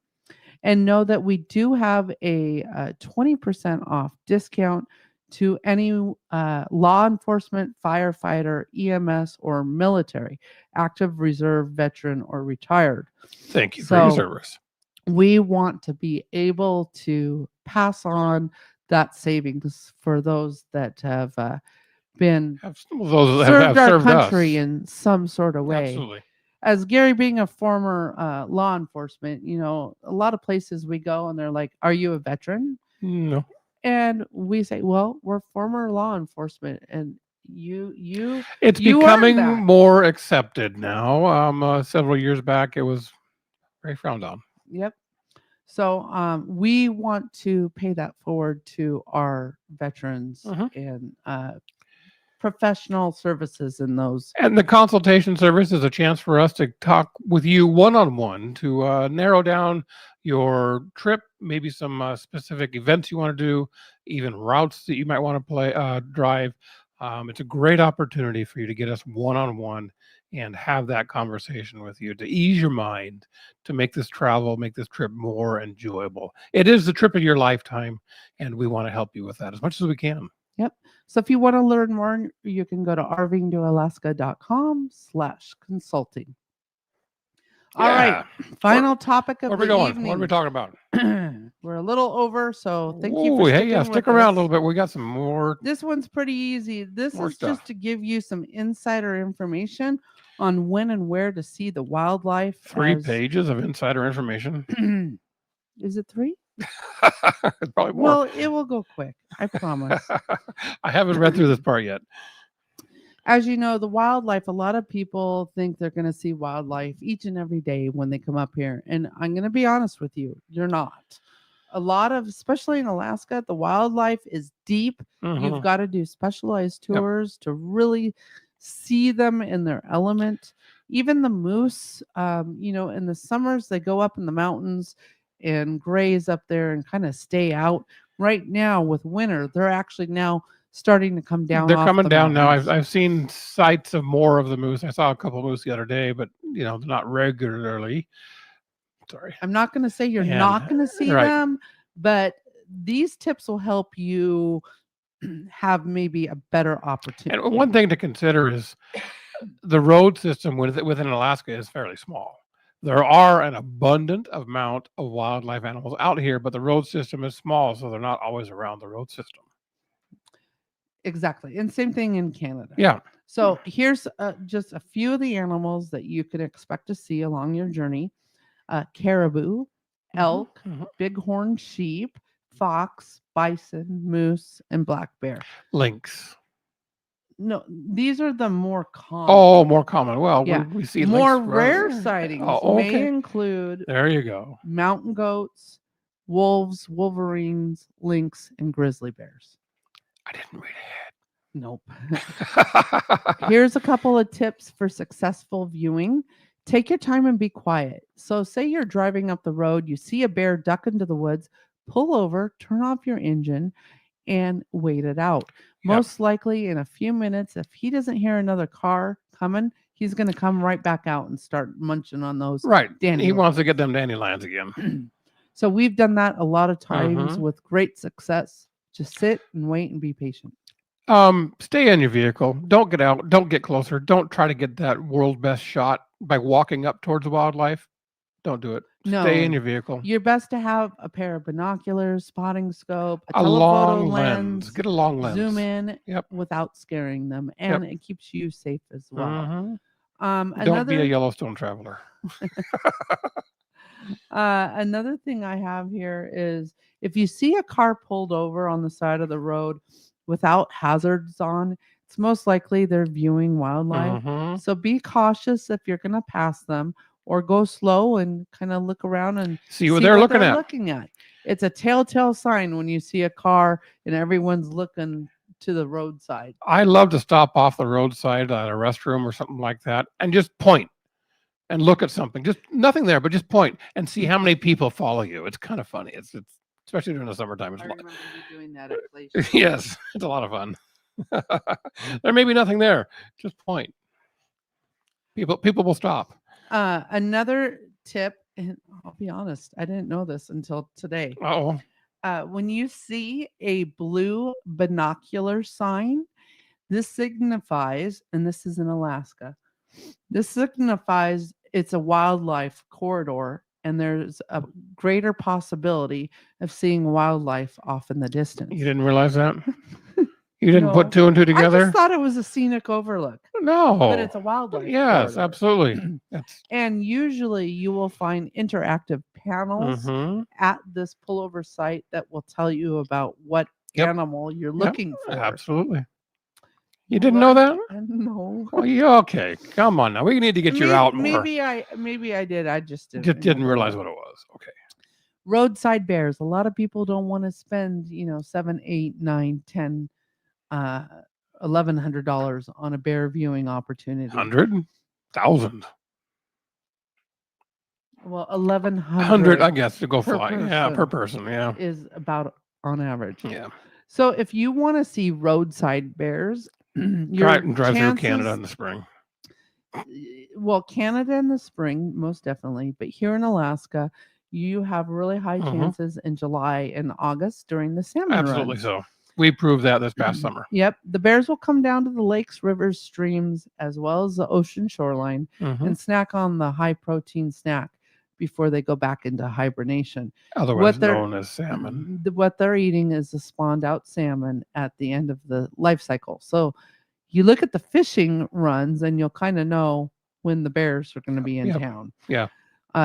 And know that we do have a 20% off discount to any law enforcement, firefighter, EMS, or military, active reserve, veteran, or retired. Thank you for your So service. we want to be able to pass on that savings for those that have been Those that served have our served country us. in some sort of way. Absolutely. As Gary being a former law enforcement, you know, a lot of places we go and they're like, "Are you a veteran?" No. And we say, "Well, we're former law enforcement." And It's you earned becoming that. more accepted now. Several years back, it was very frowned on. Yep. So we want to pay that forward to our veterans Mhm. and professional services in those. And the consultation service is a chance for us to talk with you one-on-one to narrow down your trip, maybe some specific events you want to do, even routes that you might want to drive. It's a great opportunity for you to get us one-on-one and have that conversation with you to ease your mind, to make this trip more enjoyable. It is the trip of your lifetime, and we want to help you with that as much as we can. Yep. So if you want to learn more, you can go to rvingtoalaska.com/consulting. All right. Final topic of Where are we the going? evening. What are we talking about? We're a little over, so thank you for Ooh, hey, sticking yeah, with stick around a us. little bit. We got some more. This one's pretty easy. This More is stuff. just to give you some insider information on when and where to see the wildlife. 3 pages of insider information. Is it 3? It's probably more. Well, it will go quick. I promise. I haven't read through this part yet. As you know, the wildlife, a lot of people think they're going to see wildlife each and every day when they come up here. And I'm going to be honest with you, you're not. A lot of, especially in Alaska, the wildlife is deep. Mhm. You've got to do specialized Yep. tours to really see them in their element. Even the moose, you know, in the summers, they go up in the mountains and graze up there and kind of stay out. Right now, with winter, they're actually now starting to come down. They're off coming the down now. mountains. I've seen sights of more of the moose. I saw a couple of moose the other day, but you know, not regularly. Sorry. I'm not going to say you're And- not going to see right. them, but these tips will help you have maybe a better opportunity. And one thing to consider is the road system within Alaska is fairly small. There are an abundant amount of wildlife animals out here, but the road system is small, so they're not always around the road system. Exactly. And same thing in Canada. Yeah. So here's just a few of the animals that you can expect to see along your journey. Caribou, elk, bighorn sheep, fox, bison, moose, and black bear. Lynx. No, these are the more common. Oh, more common. Well, yeah. we see more lynx rare running. sightings Oh, okay. may include There you go. mountain goats, wolves, wolverines, lynx, and grizzly bears. I didn't read Nope. ahead. Here's a couple of tips for successful viewing. Take your time and be quiet. So say you're driving up the road, you see a bear duck into the woods, pull over, turn off your engine, and wait it out. Most likely in a few minutes, if he doesn't hear another car coming, he's going to come right back out and start munching on those. Right. dandelions. He wants to get them dandelions again. So we've done that a lot of times with great success. Just sit and wait and be patient. Stay in your vehicle. Don't get out. Don't get closer. Don't try to get that world's best shot by walking up towards the wildlife. Don't do it. No. Stay in your vehicle. You're best to have a pair of binoculars, spotting scope, a telephoto long lens. Get a long lens. Zoom in Yep. without scaring them, and it keeps you safe as well. Don't be a Yellowstone traveler. Another thing I have here is if you see a car pulled over on the side of the road without hazards on, it's most likely they're viewing wildlife. So be cautious if you're going to pass them, or go slow and kind of look around and see what they're looking at. It's a telltale sign when you see a car and everyone's looking to the roadside. I love to stop off the roadside at a restroom or something like that and just point. and look at something. Just nothing there, but just point and see how many people follow you. It's kind of funny. It's especially during the summertime. It's I a lot. remember you doing that at Glacier. Yes, it's a lot of fun. There may be nothing there. Just point. People will stop. Another tip, and I'll be honest, I didn't know this until today. Oh, When you see a blue binocular sign, this signifies, and this is in Alaska, this signifies it's a wildlife corridor and there's a greater possibility of seeing wildlife off in the distance. you didn't realize that? You didn't No. put two and two I together? just thought it was a scenic overlook, No. but it's a wildlife Yes, corridor. absolutely. And usually you will find interactive panels at this pullover site that will tell you about what Yep. animal you're looking for. Absolutely. You didn't know that? No. Well, you okay? Come on now. We need to get you out more. Maybe I did. I just Didn't realize what it was. Okay. Roadside bears. A lot of people don't want to spend, $7, $8, $9, $10, $1,100 on a bear viewing opportunity. 100,000. Well, 1,100. 100, I guess, to go per fly. Yeah, per person. person. Yeah. Is about on average. Yeah. So if you want to see roadside bears, Drive through Canada in the spring. Well, Canada in the spring, most definitely. But here in Alaska, you have really high chances in July and August during the salmon Absolutely run. so. We proved that this past summer. Yep. The bears will come down to the lakes, rivers, streams, as well as the ocean shoreline and snack on the high protein snack before they go back into hibernation. Otherwise known as salmon. What they're eating is the spawned out salmon at the end of the life cycle. So you look at the fishing runs and you'll kind of know when the bears are going to be in town. Yeah.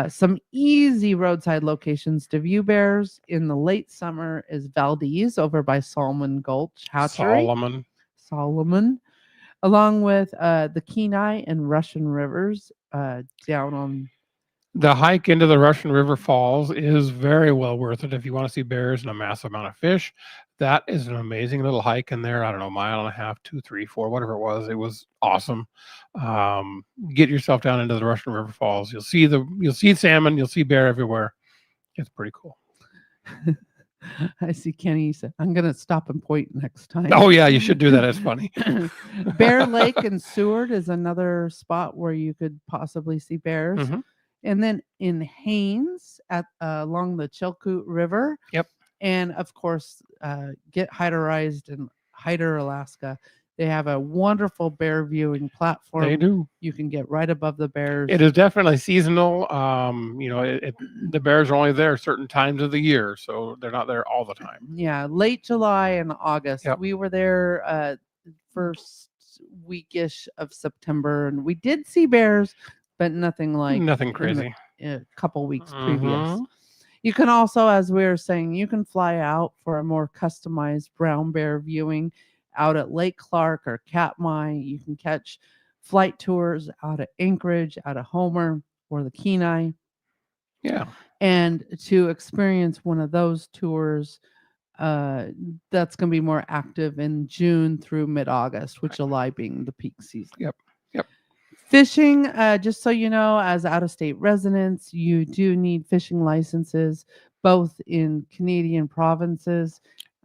Some easy roadside locations to view bears in the late summer is Valdez over by Solomon Gulch Hatchery. Solomon. Along with the Kenai and Russian rivers down on... The hike into the Russian River Falls is very well worth it if you want to see bears and a massive amount of fish. That is an amazing little hike in there. I don't know, 1.5 miles, 2, 3, 4, whatever it was. It was awesome. Get yourself down into the Russian River Falls. You'll see salmon. You'll see bear everywhere. It's pretty cool. I see Kenny said, I'm going to stop and point next time. Oh, yeah, you should do that. It's funny. Bear Lake and Seward is another spot where you could possibly see bears. And then in Haines along the Chilkoot River. Yep. And of course, get Hyderized in Hyder, Alaska. They have a wonderful bear viewing platform. They do. You can get right above the bears. It is definitely seasonal. The bears are only there certain times of the year, so they're not there all the time. Yeah, late July and August. Yep. We were there first weekish of September, and we did see bears, but nothing crazy. A couple weeks previous. You can also, as we were saying, you can fly out for a more customized brown bear viewing out at Lake Clark or Katmai. You can catch flight tours out at Anchorage, out of Homer, or the Kenai. Yeah. And to experience one of those tours, that's going to be more active in June through mid-August, with July being the peak season. Yep. Fishing, just so you know, as out-of-state residents, you do need fishing licenses, both in Canadian provinces.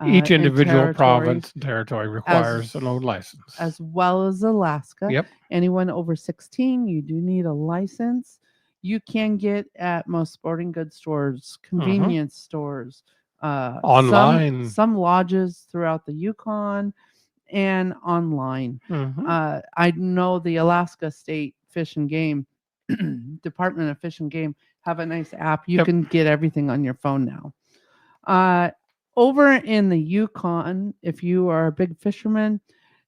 Each individual province and territory requires an own license. As well as Alaska. Yep. Anyone over 16, you do need a license. You can get at most sporting goods stores, convenience stores, online, some lodges throughout the Yukon, and online. I know the Alaska State Fish and Game Department of Fish and Game have a nice app. You can get everything on your phone now. Over in the Yukon, if you are a big fisherman,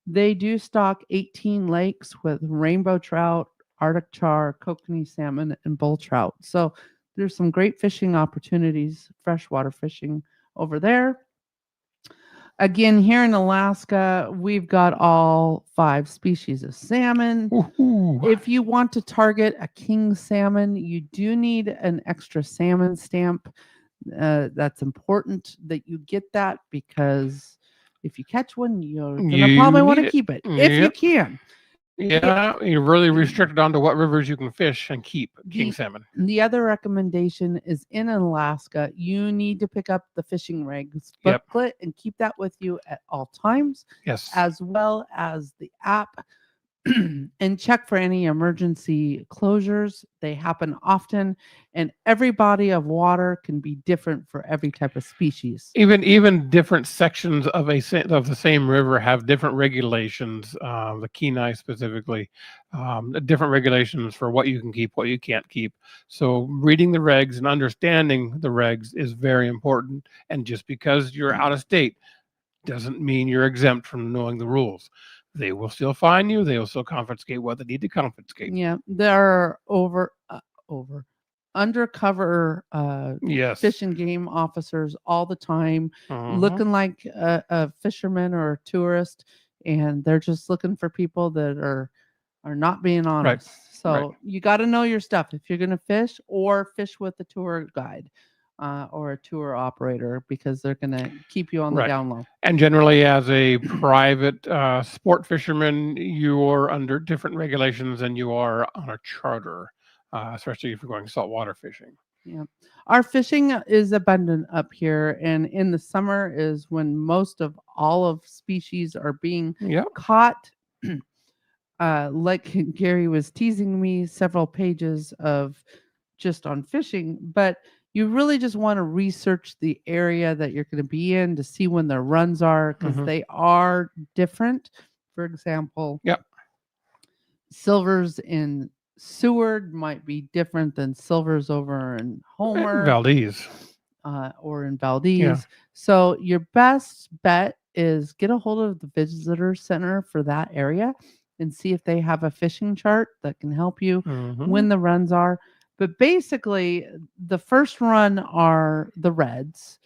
they do stock 18 lakes with rainbow trout, Arctic char, kokanee salmon, and bull trout. So there's some great fishing opportunities, freshwater fishing over there. Again, here in Alaska, we've got all 5 species of salmon. Ooh. If you want to target a king salmon, you do need an extra salmon stamp. That's important that you get that, because if you catch one, you're going to probably want to keep it if you can. Yeah, you're really restricted onto what rivers you can fish and keep king The- salmon. The other recommendation is in Alaska, you need to pick up the fishing regs Yep. booklet and keep that with you at all times, Yes. as well as the app. And check for any emergency closures. They happen often, and every body of water can be different for every type of species. Even different sections of the same river have different regulations. The Kenai specifically, different regulations for what you can keep, what you can't keep. So reading the regs and understanding the regs is very important. And just because you're out of state doesn't mean you're exempt from knowing the rules. They will still fine you. They will still confiscate what they need to confiscate. Yeah, there are undercover Yes. fish and game officers all the time, looking like a fisherman or a tourist, and they're just looking for people that are not being honest. So you got to know your stuff if you're going to fish, or fish with a tour guide or a tour operator, because they're going to keep you on the down low. And generally, as a private sport fisherman, you're under different regulations than you are on a charter, especially if you're going saltwater fishing. Yeah, our fishing is abundant up here, and in the summer is when most of all of species are being caught. Like Gary was teasing me, several pages of just on fishing, but you really just want to research the area that you're going to be in to see when their runs are, because they are different. For example, silvers in Seward might be different than silvers over in Homer, Valdez, or in Valdez. So your best bet is get a hold of the visitor center for that area and see if they have a fishing chart that can help you when the runs are. But basically, the first run are the reds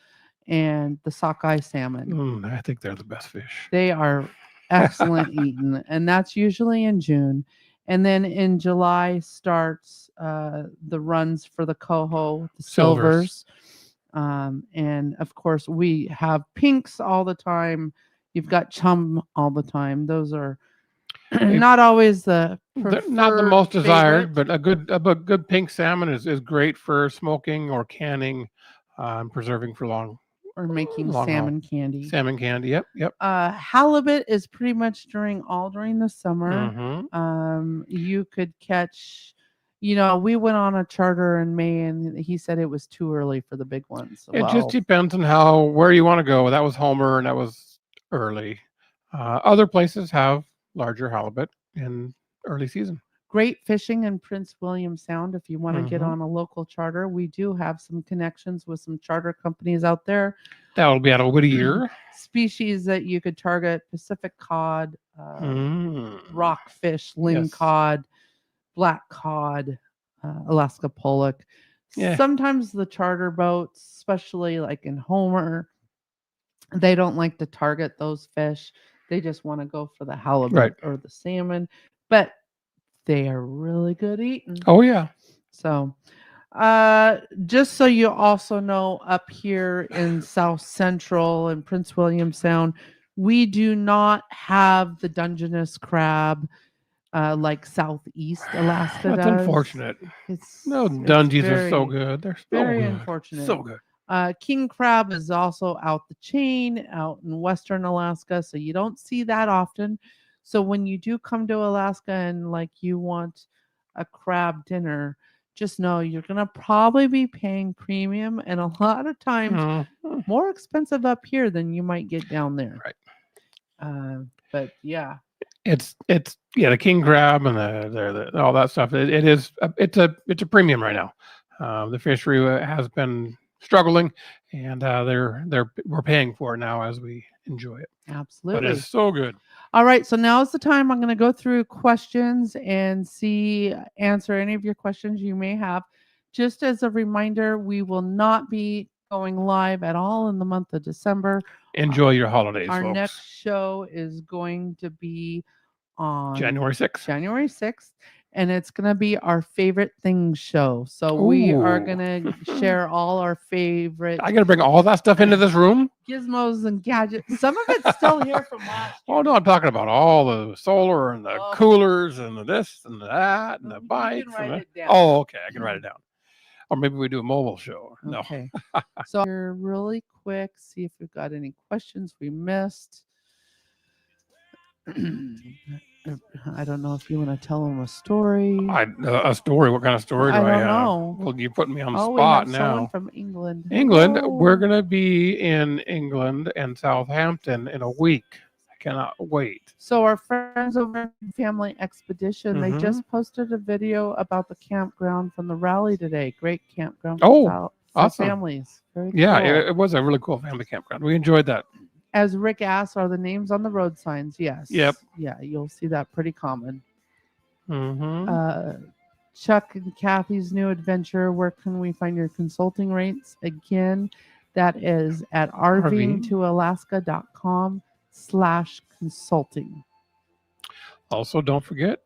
and the sockeye salmon. I think they're the best fish. They are excellent eating, and that's usually in June. And then in July starts the runs for the coho, the silvers. And of course, we have pinks all the time. You've got chum all the time. Those are not always the not the most desired, favorite. but a good pink salmon is great for smoking or canning, and preserving for long. Or making long salmon candy. Salmon candy, yep. Halibut is pretty much during the summer. You could catch, we went on a charter in May, and he said it was too early for the big ones. It just depends on where you want to go. That was Homer, and that was early. Other places have larger halibut in early season. Great fishing in Prince William Sound if you want to get on a local charter. We do have some connections with some charter companies out there. That'll be out of Whittier. Species that you could target: Pacific cod, rockfish, lingcod, black cod, Alaska pollock. Sometimes the charter boats, especially like in Homer, they don't like to target those fish. They just want to go for the halibut or the salmon. But they are really good eating. Oh, yeah. So, just so you also know, up here in South Central and Prince William Sound, we do not have the Dungeness crab like Southeast Alaska does. That's unfortunate. Dungies are so good. They're so very good. Unfortunate. So good. King crab is also out the chain out in Western Alaska, so you don't see that often. So when you do come to Alaska and like you want a crab dinner, just know you're going to probably be paying premium, and a lot of times more expensive up here than you might get down there. But yeah. It's the king crab and the all that stuff. It's a premium right now. The fishery has been struggling, and we're paying for it now as we enjoy it. Absolutely. But it's so good. All right, so now is the time. I'm going to go through questions and answer any of your questions you may have. Just as a reminder, we will not be going live at all in the month of December. Enjoy your holidays, Our folks. next show is going to be on January 6th. January 6th. and it's going to be our favorite things show. So we are Ooh. going to share all our favorite I got to bring all that stuff into this room. gizmos and gadgets. Some of it's still here from last year. Oh no, I'm talking about all the solar and the Oh. coolers and the this and that and the You bikes. can write and the... it down. Oh, okay, I can write it down. Or maybe we do a mobile show. No. Okay. So here really quick, see if we've got any questions we missed. I don't know if you want to tell them a story. A story? What kind of story do I don't have? know. Well, you're putting me on the Oh, we spot have someone now. from England. England. Hello. We're going to be in England and Southampton in a week. I cannot wait. So our friends over at Family Expedition, they Mhm. just posted a video about the campground from the rally today. Great campground Oh, for awesome. families. Very Yeah, cool. it was a really cool family campground. We enjoyed that. As Rick asked, are the names on the road signs? Yes. Yep. Yeah, you'll see that pretty common. Mm-hmm. Chuck and Kathy's new adventure. Where can we find your consulting rates? Again, that is at rvingtoalaska.com/consulting. Also, don't forget,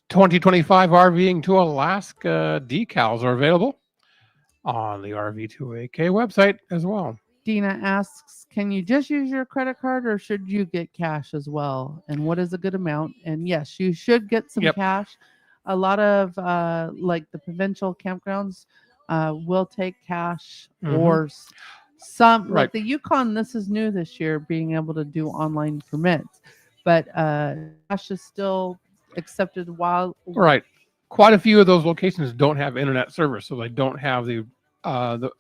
2025 RVing to Alaska decals are available on the RV2AK website as well. Dina asks, can you just use your credit card or should you get cash as well? And what is a good amount? And yes, you should get some cash. A lot of like the provincial campgrounds will take cash or some like the Yukon. This is new this year, being able to do online permits, but cash is still accepted. While quite a few of those locations don't have internet service, so they don't have the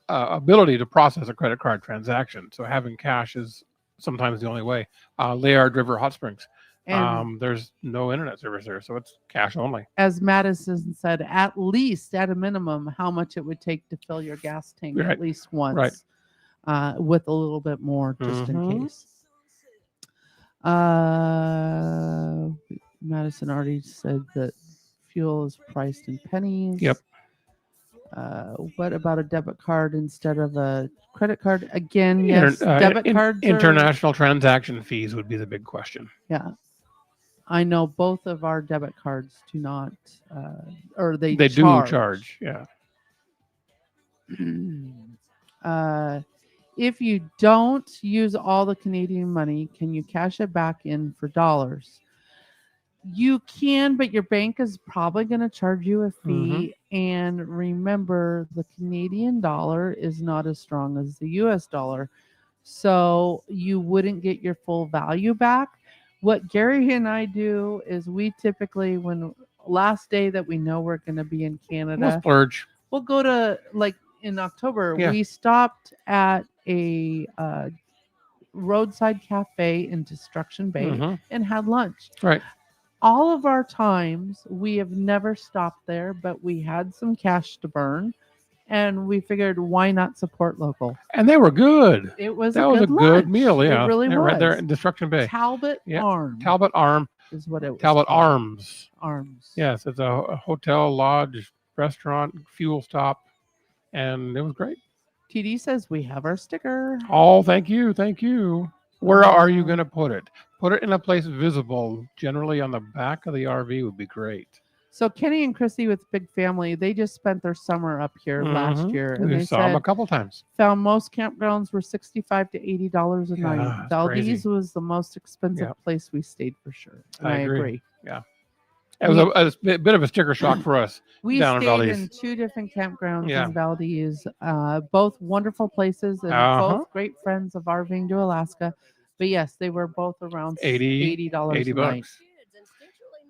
ability to process a credit card transaction. So having cash is sometimes the only way. Layard River Hot Springs, there's no internet service there, so it's cash only. As Madison said, at least at a minimum, how much it would take to fill your gas tank at least once, with a little bit more just in case. Madison already said that fuel is priced in pennies. Yep. What about a debit card instead of a credit card? Again, yes, debit cards. International transaction fees would be the big question. Yeah. I know both of our debit cards do not, or they do charge. Yeah. If you don't use all the Canadian money, can you cash it back in for dollars? You can, but your bank is probably going to charge you a fee. And remember, the Canadian dollar is not as strong as the US dollar. So you wouldn't get your full value back. What Gary and I do is we typically, when last day that we know we're going to be in Canada, we'll splurge. We'll go to, like in October, we stopped at a roadside cafe in Destruction Bay and had lunch. Right. All of our times, we have never stopped there, but we had some cash to burn. And we figured, why not support local? And they were good. It was that a was good a lunch. good meal. Yeah, it really was. Right there in Destruction Bay. Talbot Arm. Talbot Arm is what it was. Talbot called. Arms. Yes, it's a hotel, lodge, restaurant, fuel stop, and it was great. TD says we have our sticker. Oh, thank you. Where are you going to put it? Put it in a place visible. Generally on the back of the RV would be great. So Kenny and Chrissy with Big Family, they just spent their summer up here last year. And we they saw them a couple times. Found most campgrounds were $65 to $80 a night. Valdez was the most expensive place we stayed for sure. And I agree. Yeah. It was a bit of a sticker shock for us. We stayed in 2 different campgrounds in Valdez, both wonderful places and both great friends of RVing to Alaska. But yes, they were both around $80 a night.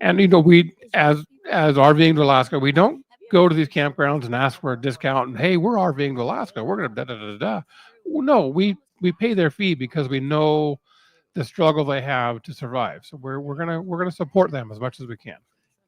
And we as RVing to Alaska, we don't go to these campgrounds and ask for a discount and hey, we're RVing to Alaska, we're gonna da da da da. No, we pay their fee because we know the struggle they have to survive. So we're gonna support them as much as we can.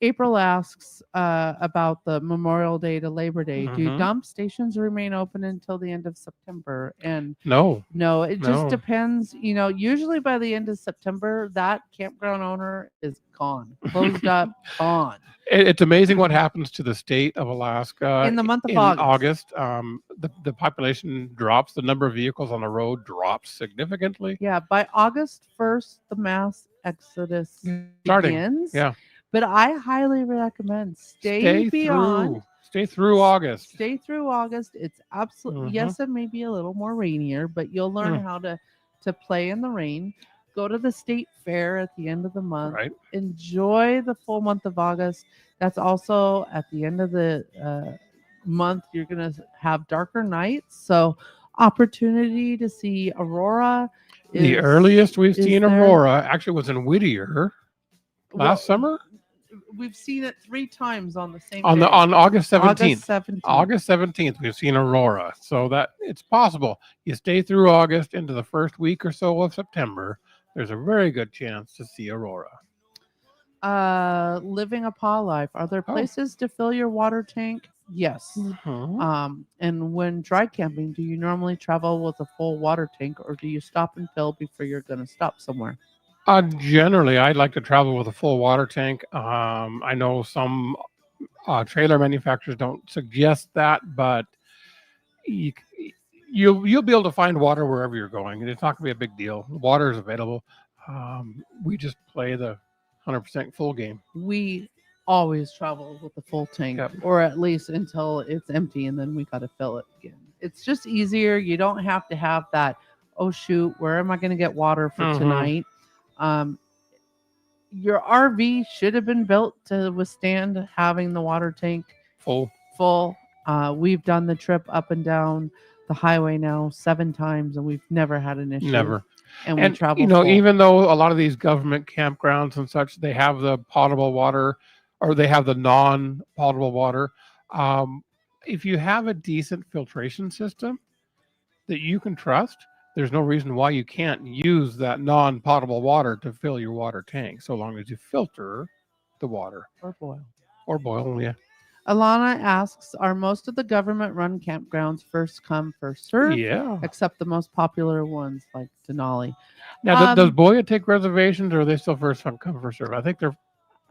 April asks about the Memorial Day to Labor Day. Do dump stations remain open until the end of September? And no, it just depends. Usually by the end of September, that campground owner is gone, closed up, gone. It's amazing what happens to the state of Alaska in the month of August. The population drops, the number of vehicles on the road drops significantly. Yeah, by August 1st, the mass exodus begins. Yeah. But I highly recommend stay beyond. Stay through August. Stay through August. It's absolutely, yes, it may be a little more rainier, but you'll learn how to play in the rain. Go to the state fair at the end of the month. Right. Enjoy the full month of August. That's also at the end of the month. You're gonna have darker nights, so opportunity to see aurora. The earliest we've is seen there. aurora actually was in Whittier last summer. We've seen it 3 times on the same On day. on August 17th. August 17th. August 17th, we've seen aurora. So that it's possible. You stay through August into the first week or so of September, there's a very good chance to see aurora. Living a paw life. Are there places to fill your water tank? Yes. And when dry camping, do you normally travel with a full water tank, or do you stop and fill before you're going to stop somewhere? Generally, I'd like to travel with a full water tank. I know some trailer manufacturers don't suggest that, but you'll be able to find water wherever you're going, and it's not going to be a big deal. Water is available. We just play the 100% full game. We always travel with a full tank, or at least until it's empty, and then we got to fill it again. It's just easier. You don't have to have that, oh shoot, where am I going to get water for tonight? Your RV should have been built to withstand having the water tank full. We've done the trip up and down the highway now 7 times, and we've never had an issue. Never. And we travel full. Even though a lot of these government campgrounds and such, they have the potable water, or they have the non-potable water. If you have a decent filtration system that you can trust, there's no reason why you can't use that non-potable water to fill your water tank, so long as you filter the water. Or boil, yeah. Alana asks, are most of the government-run campgrounds first come, first serve? Yeah. Except the most popular ones like Denali. Now, does Boya take reservations, or are they still first come, first serve? I think they're...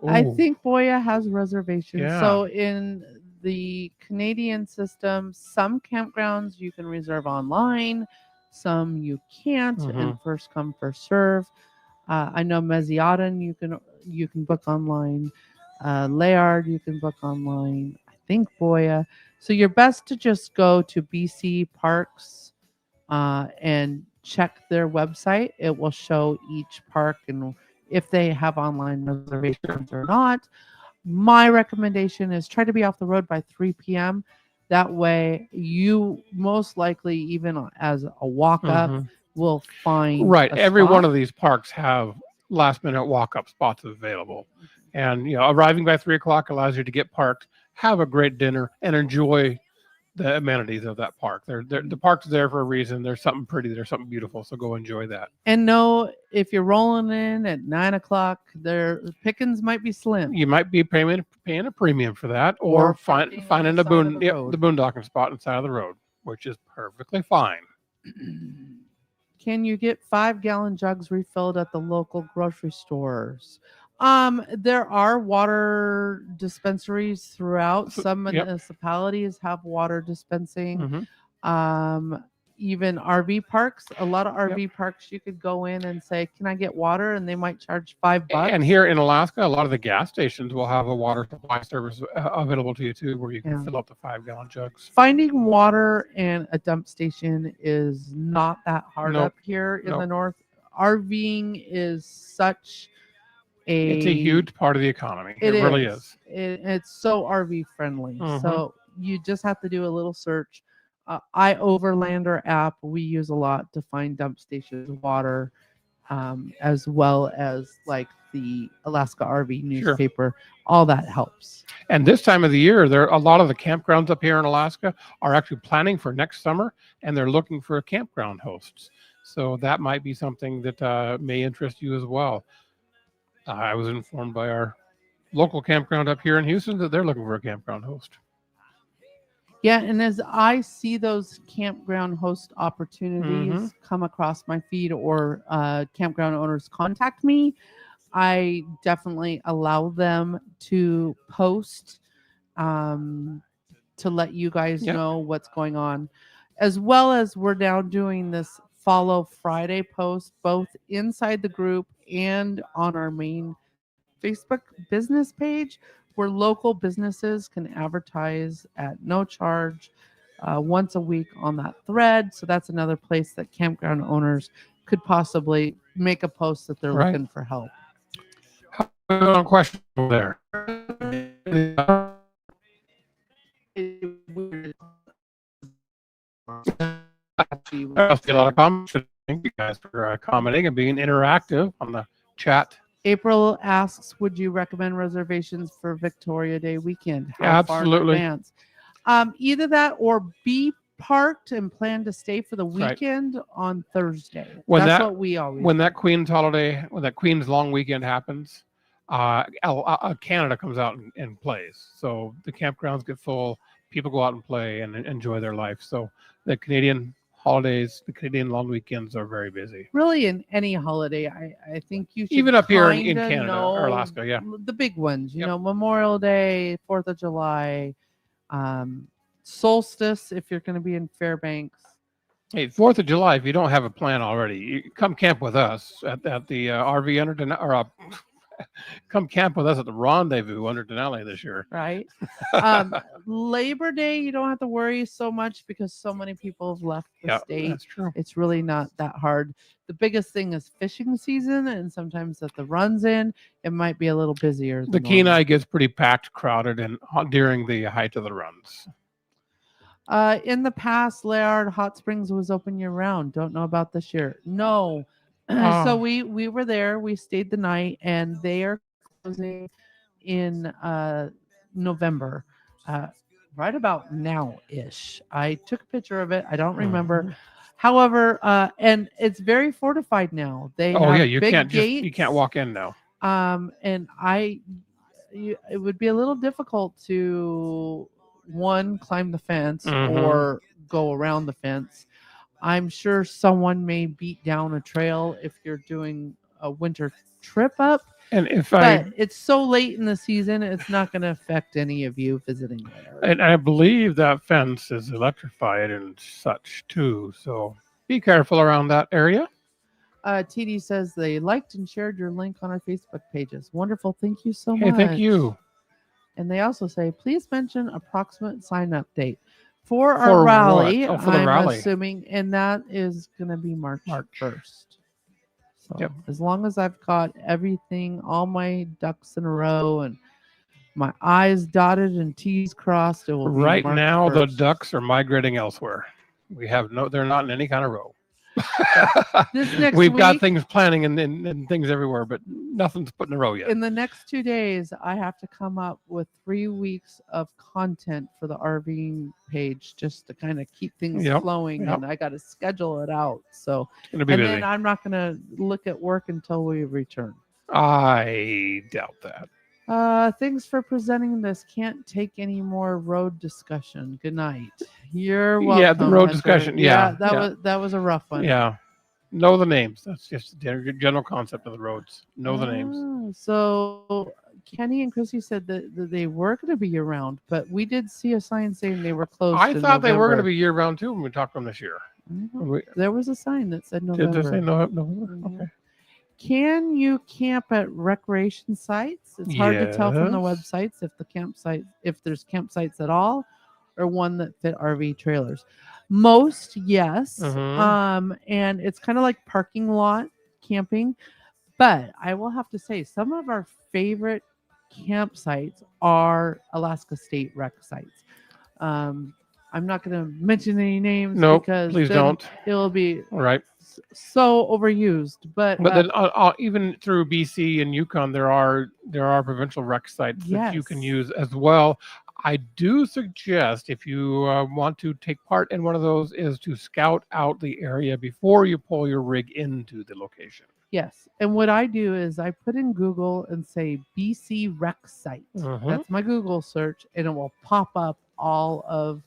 I think Boya has reservations. Yeah. So in the Canadian system, some campgrounds you can reserve online, some you can't, and first come, first serve. I know Meziadin you can book online. Layard you can book online. I think Boya. So you're best to just go to BC Parks and check their website. It will show each park and if they have online reservations or not. My recommendation is try to be off the road by 3 p.m. That way you most likely, even as a walk up, will find every one of these parks have last minute walk up spots available. And arriving by 3 o'clock allows you to get parked, have a great dinner, and enjoy the amenities of that park. The park's there for a reason. There's something pretty. There's something beautiful. So go enjoy that. And know if you're rolling in at 9 o'clock, their pickings might be slim. You might be paying a premium for that, or finding the boondocking spot on the side of the road, which is perfectly fine. Can you get 5-gallon jugs refilled at the local grocery stores? There are water dispensaries throughout. Some municipalities have water dispensing. Even RV parks, a lot of RV parks, you could go in and say, can I get water? And they might charge $5. And here in Alaska, a lot of the gas stations will have a water supply service available to you too, where you can fill up the 5-gallon jugs. Finding water and a dump station is not that hard up here in the north. RVing is such it's a huge part of the economy. It really is. It's so RV friendly. So you just have to do a little search. iOverlander app we use a lot to find dump stations, water, as well as like the Alaska RV newspaper. All that helps. And this time of the year, a lot of the campgrounds up here in Alaska are actually planning for next summer, and they're looking for campground hosts. So that might be something that may interest you as well. I was informed by our local campground up here in Houston that they're looking for a campground host. Yeah, and as I see those campground host opportunities come across my feed, or campground owners contact me, I definitely allow them to post to let you guys know what's going on. As well as we're now doing this Follow Friday post, both inside the group and on our main Facebook business page where local businesses can advertise at no charge once a week on that thread. So that's another place that campground owners could possibly make a post that they're Right. looking for help. Question there. I see a lot of comments. Thank you guys for commenting and being interactive on the chat. April asks, would you recommend reservations for Victoria Day weekend? How Absolutely. far in advance? Either that or be parked and plan to stay for the weekend on Thursday. That's what we always when do. that Queen's holiday, when that Queen's long weekend happens, Canada comes out and plays. So the campgrounds get full. People go out and play and enjoy their life. So the Canadian holidays, the Canadian long weekends are very busy. Really, in any holiday, I think you should even up here in kinda Canada know or Alaska, yeah. the big ones. You Yep. know, Memorial Day, 4th of July, solstice if you're going to be in Fairbanks. Hey, 4th of July, if you don't have a plan already, you come camp with us at the RV under Denali, or come camp with us at the Rendezvous under Denali this year. Right. Labor Day, you don't have to worry so much because so many people have left the state. That's true. It's really not that hard. The biggest thing is fishing season, and sometimes that the runs in, it might be a little busier. The Kenai gets pretty packed, crowded, and during the height of the runs. In the past, Laird Hot Springs was open year round. Don't know about this year. No. So we were there. We stayed the night, and they are closing in November, right about now-ish. I took a picture of it. I don't remember. However, and it's very fortified now. They have you big can't gates. you can't walk in now. And it would be a little difficult to climb the fence or go around the fence. I'm sure someone may beat down a trail if you're doing a winter trip up. And but it's so late in the season, it's not going to affect any of you visiting there. And I believe that fence is electrified and such too. So be careful around that area. TD says they liked and shared your link on our Facebook pages. Wonderful. Thank you so much. Hey, thank you. And they also say, please mention approximate sign up date for our rally. For the rally. Assuming, and that is going to be March 1st. So as long as I've got everything, all my ducks in a row and my I's dotted and T's crossed, it will be right March now 1st. The ducks are migrating elsewhere. They're not in any kind of row. We've got things planning and things everywhere, but nothing's put in a row yet. In the next 2 days, I have to come up with 3 weeks of content for the RVing page just to kind of keep things flowing, and I got to schedule it out. So, it's gonna be busy. Then I'm not going to look at work until we return. I doubt that. Thanks for presenting this. Can't take any more road discussion. Good night. You're welcome. Yeah, the road Hunter. discussion. That was a rough one. Yeah. Know the names. That's just the general concept of the roads. Know the names. So Kenny and Chrissy said that they were going to be year round, but we did see a sign saying they were closed. I thought they were going to be year round too when we talked to them this year. There was a sign that said November. Did they say November? Okay. Can you camp at recreation sites? It's hard to tell from the websites if there's campsites at all, or one that fit RV trailers. Most, yes. And it's kind of like parking lot camping. But I will have to say, some of our favorite campsites are Alaska State rec sites. I'm not going to mention any names because please don't. It'll be right. So overused, but then even through BC and Yukon, there are provincial rec sites that you can use as well. I do suggest, if you want to take part in one of those, is to scout out the area before you pull your rig into the location. Yes, and what I do is I put in Google and say BC rec site. That's my Google search, and it will pop up all of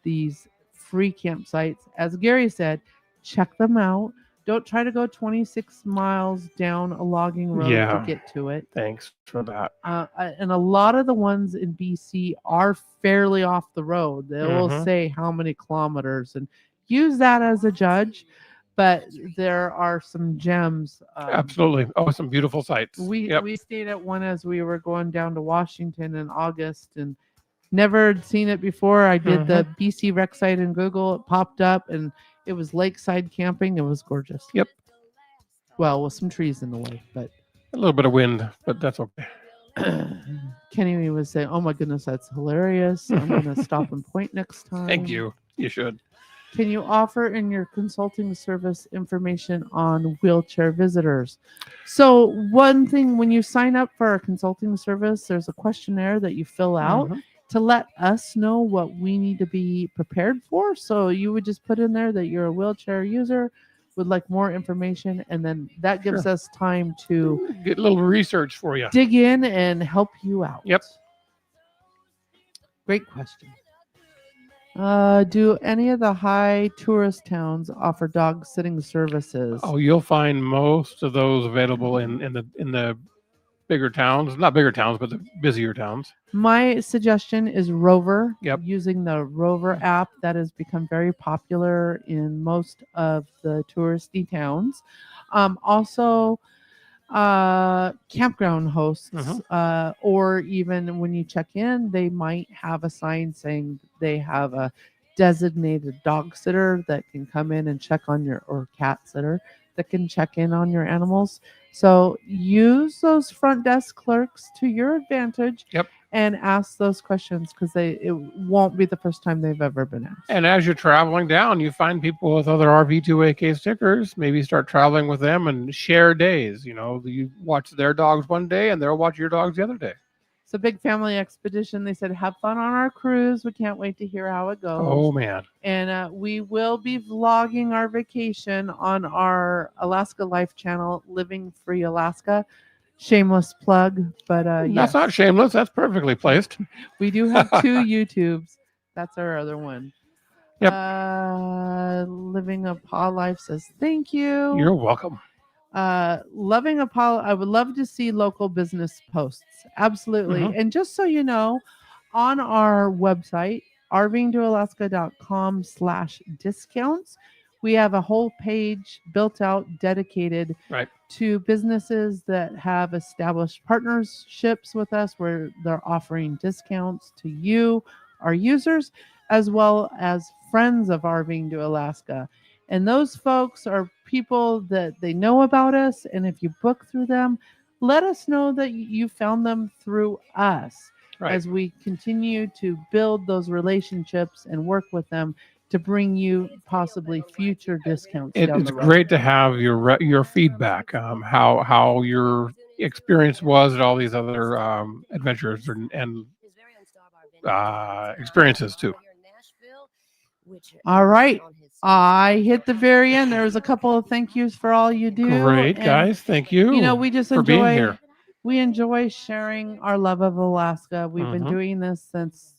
these free campsites. As Gary said, check them out. Don't try to go 26 miles down a logging road to get to it. Thanks for that. And a lot of the ones in BC are fairly off the road. They will say how many kilometers and use that as a judge. but there are some gems. Absolutely. Oh, some beautiful sights. Yep. We stayed at one as we were going down to Washington in August and never had seen it before. I did the BC Rec site in Google. It popped up and it was lakeside camping. It was gorgeous. Yep. Well, with some trees in the way, but A little bit of wind, but that's okay. Kenny was saying, "Oh my goodness, that's hilarious! I'm going to stop and point next time." Thank you. You should. Can you offer in your consulting service information on wheelchair visitors? So one thing, when you sign up for a consulting service, there's a questionnaire that you fill out to let us know what we need to be prepared for. So you would just put in there that you're a wheelchair user, would like more information, and then that gives us time to get a little research for you. Dig in and help you out. Yep. Great question. Do any of the high tourist towns offer dog sitting services? Oh, you'll find most of those available in the bigger towns, not bigger towns, but the busier towns. My suggestion is Rover. Yep. Using the Rover app that has become very popular in most of the touristy towns. Also, campground hosts, or even when you check in, they might have a sign saying they have a designated dog sitter that can come in and check on your, or cat sitter that can check in on your animals. So use those front desk clerks to your advantage. Yep. And ask those questions because it won't be the first time they've ever been asked. And as you're traveling down, you find people with other RV2AK stickers. Maybe start traveling with them and share days. You know, you watch their dogs one day and they'll watch your dogs the other day. It's a big family expedition. They said, have fun on our cruise. We can't wait to hear how it goes. Oh, man. And we will be vlogging our vacation on our Alaska Life channel, Living Free Alaska. Shameless plug, but that's not shameless. That's perfectly placed. We do have 2 YouTubes. That's our other one. Yep. Living a Paw Life says thank you. You're welcome. Loving a Paw. I would love to see local business posts. Absolutely. And just so you know, on our website, rvingtoalaska.com/discounts, we have a whole page built out dedicated to businesses that have established partnerships with us where they're offering discounts to you, our users, as well as friends of RVing to Alaska. And those folks are people that they know about us. And if you book through them, let us know that you found them through us as we continue to build those relationships and work with them to bring you possibly future discounts. It's great to have your feedback, how your experience was at all these other adventures and experiences too. All right. I hit the very end. There was a couple of thank yous for all you do. Great, guys. Thank you. You know, we just for being here. We enjoy sharing our love of Alaska. We've been doing this since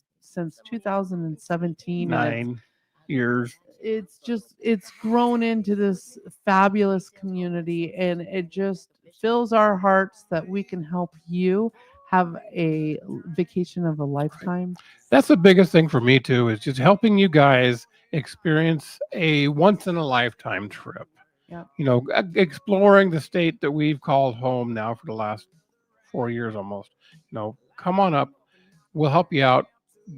2017. 9 years. It's grown into this fabulous community, and it just fills our hearts that we can help you have a vacation of a lifetime. That's the biggest thing for me too, is just helping you guys experience a once in a lifetime trip. Yeah. You know, exploring the state that we've called home now for the last 4 years almost. You know, come on up. We'll help you out.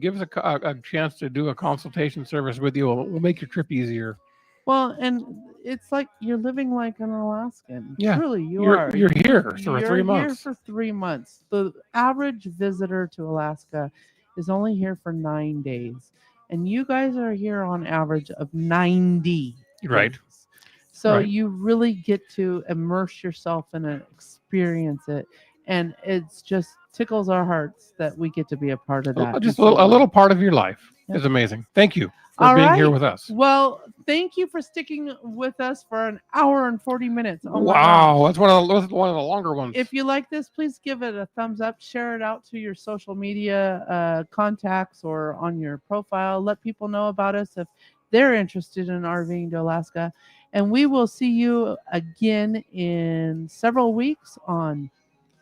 Give us a chance to do a consultation service with you. We'll make your trip easier. Well, and it's like you're living like an Alaskan. Yeah, truly, you're here for 3 months. You're here for 3 months. The average visitor to Alaska is only here for 9 days, and you guys are here on average of 90. Right. days. So you really get to immerse yourself in it, experience it, and it's just tickles our hearts that we get to be a part of that. Just a little part of your life is amazing. Thank you for being here with us. Well, thank you for sticking with us for an hour and 40 minutes. Oh wow, that's one of the longer ones. If you like this, please give it a thumbs up. Share it out to your social media contacts or on your profile. Let people know about us if they're interested in RVing to Alaska. And we will see you again in several weeks on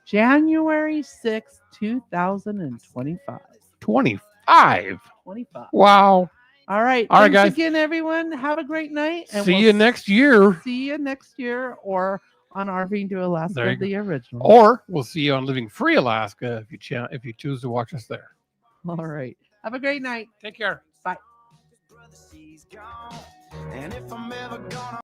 January 6th, 2025. 25. 25. Wow. All right. All right, Thanks guys. again, everyone. Have a great night. See you next year. See you next year, or on RVing to There Alaska, you go. the original. Or we'll see you on Living Free Alaska if you choose to watch us there. All right. Have a great night. Take care. Bye. Brother, she's gone. And if I'm ever gonna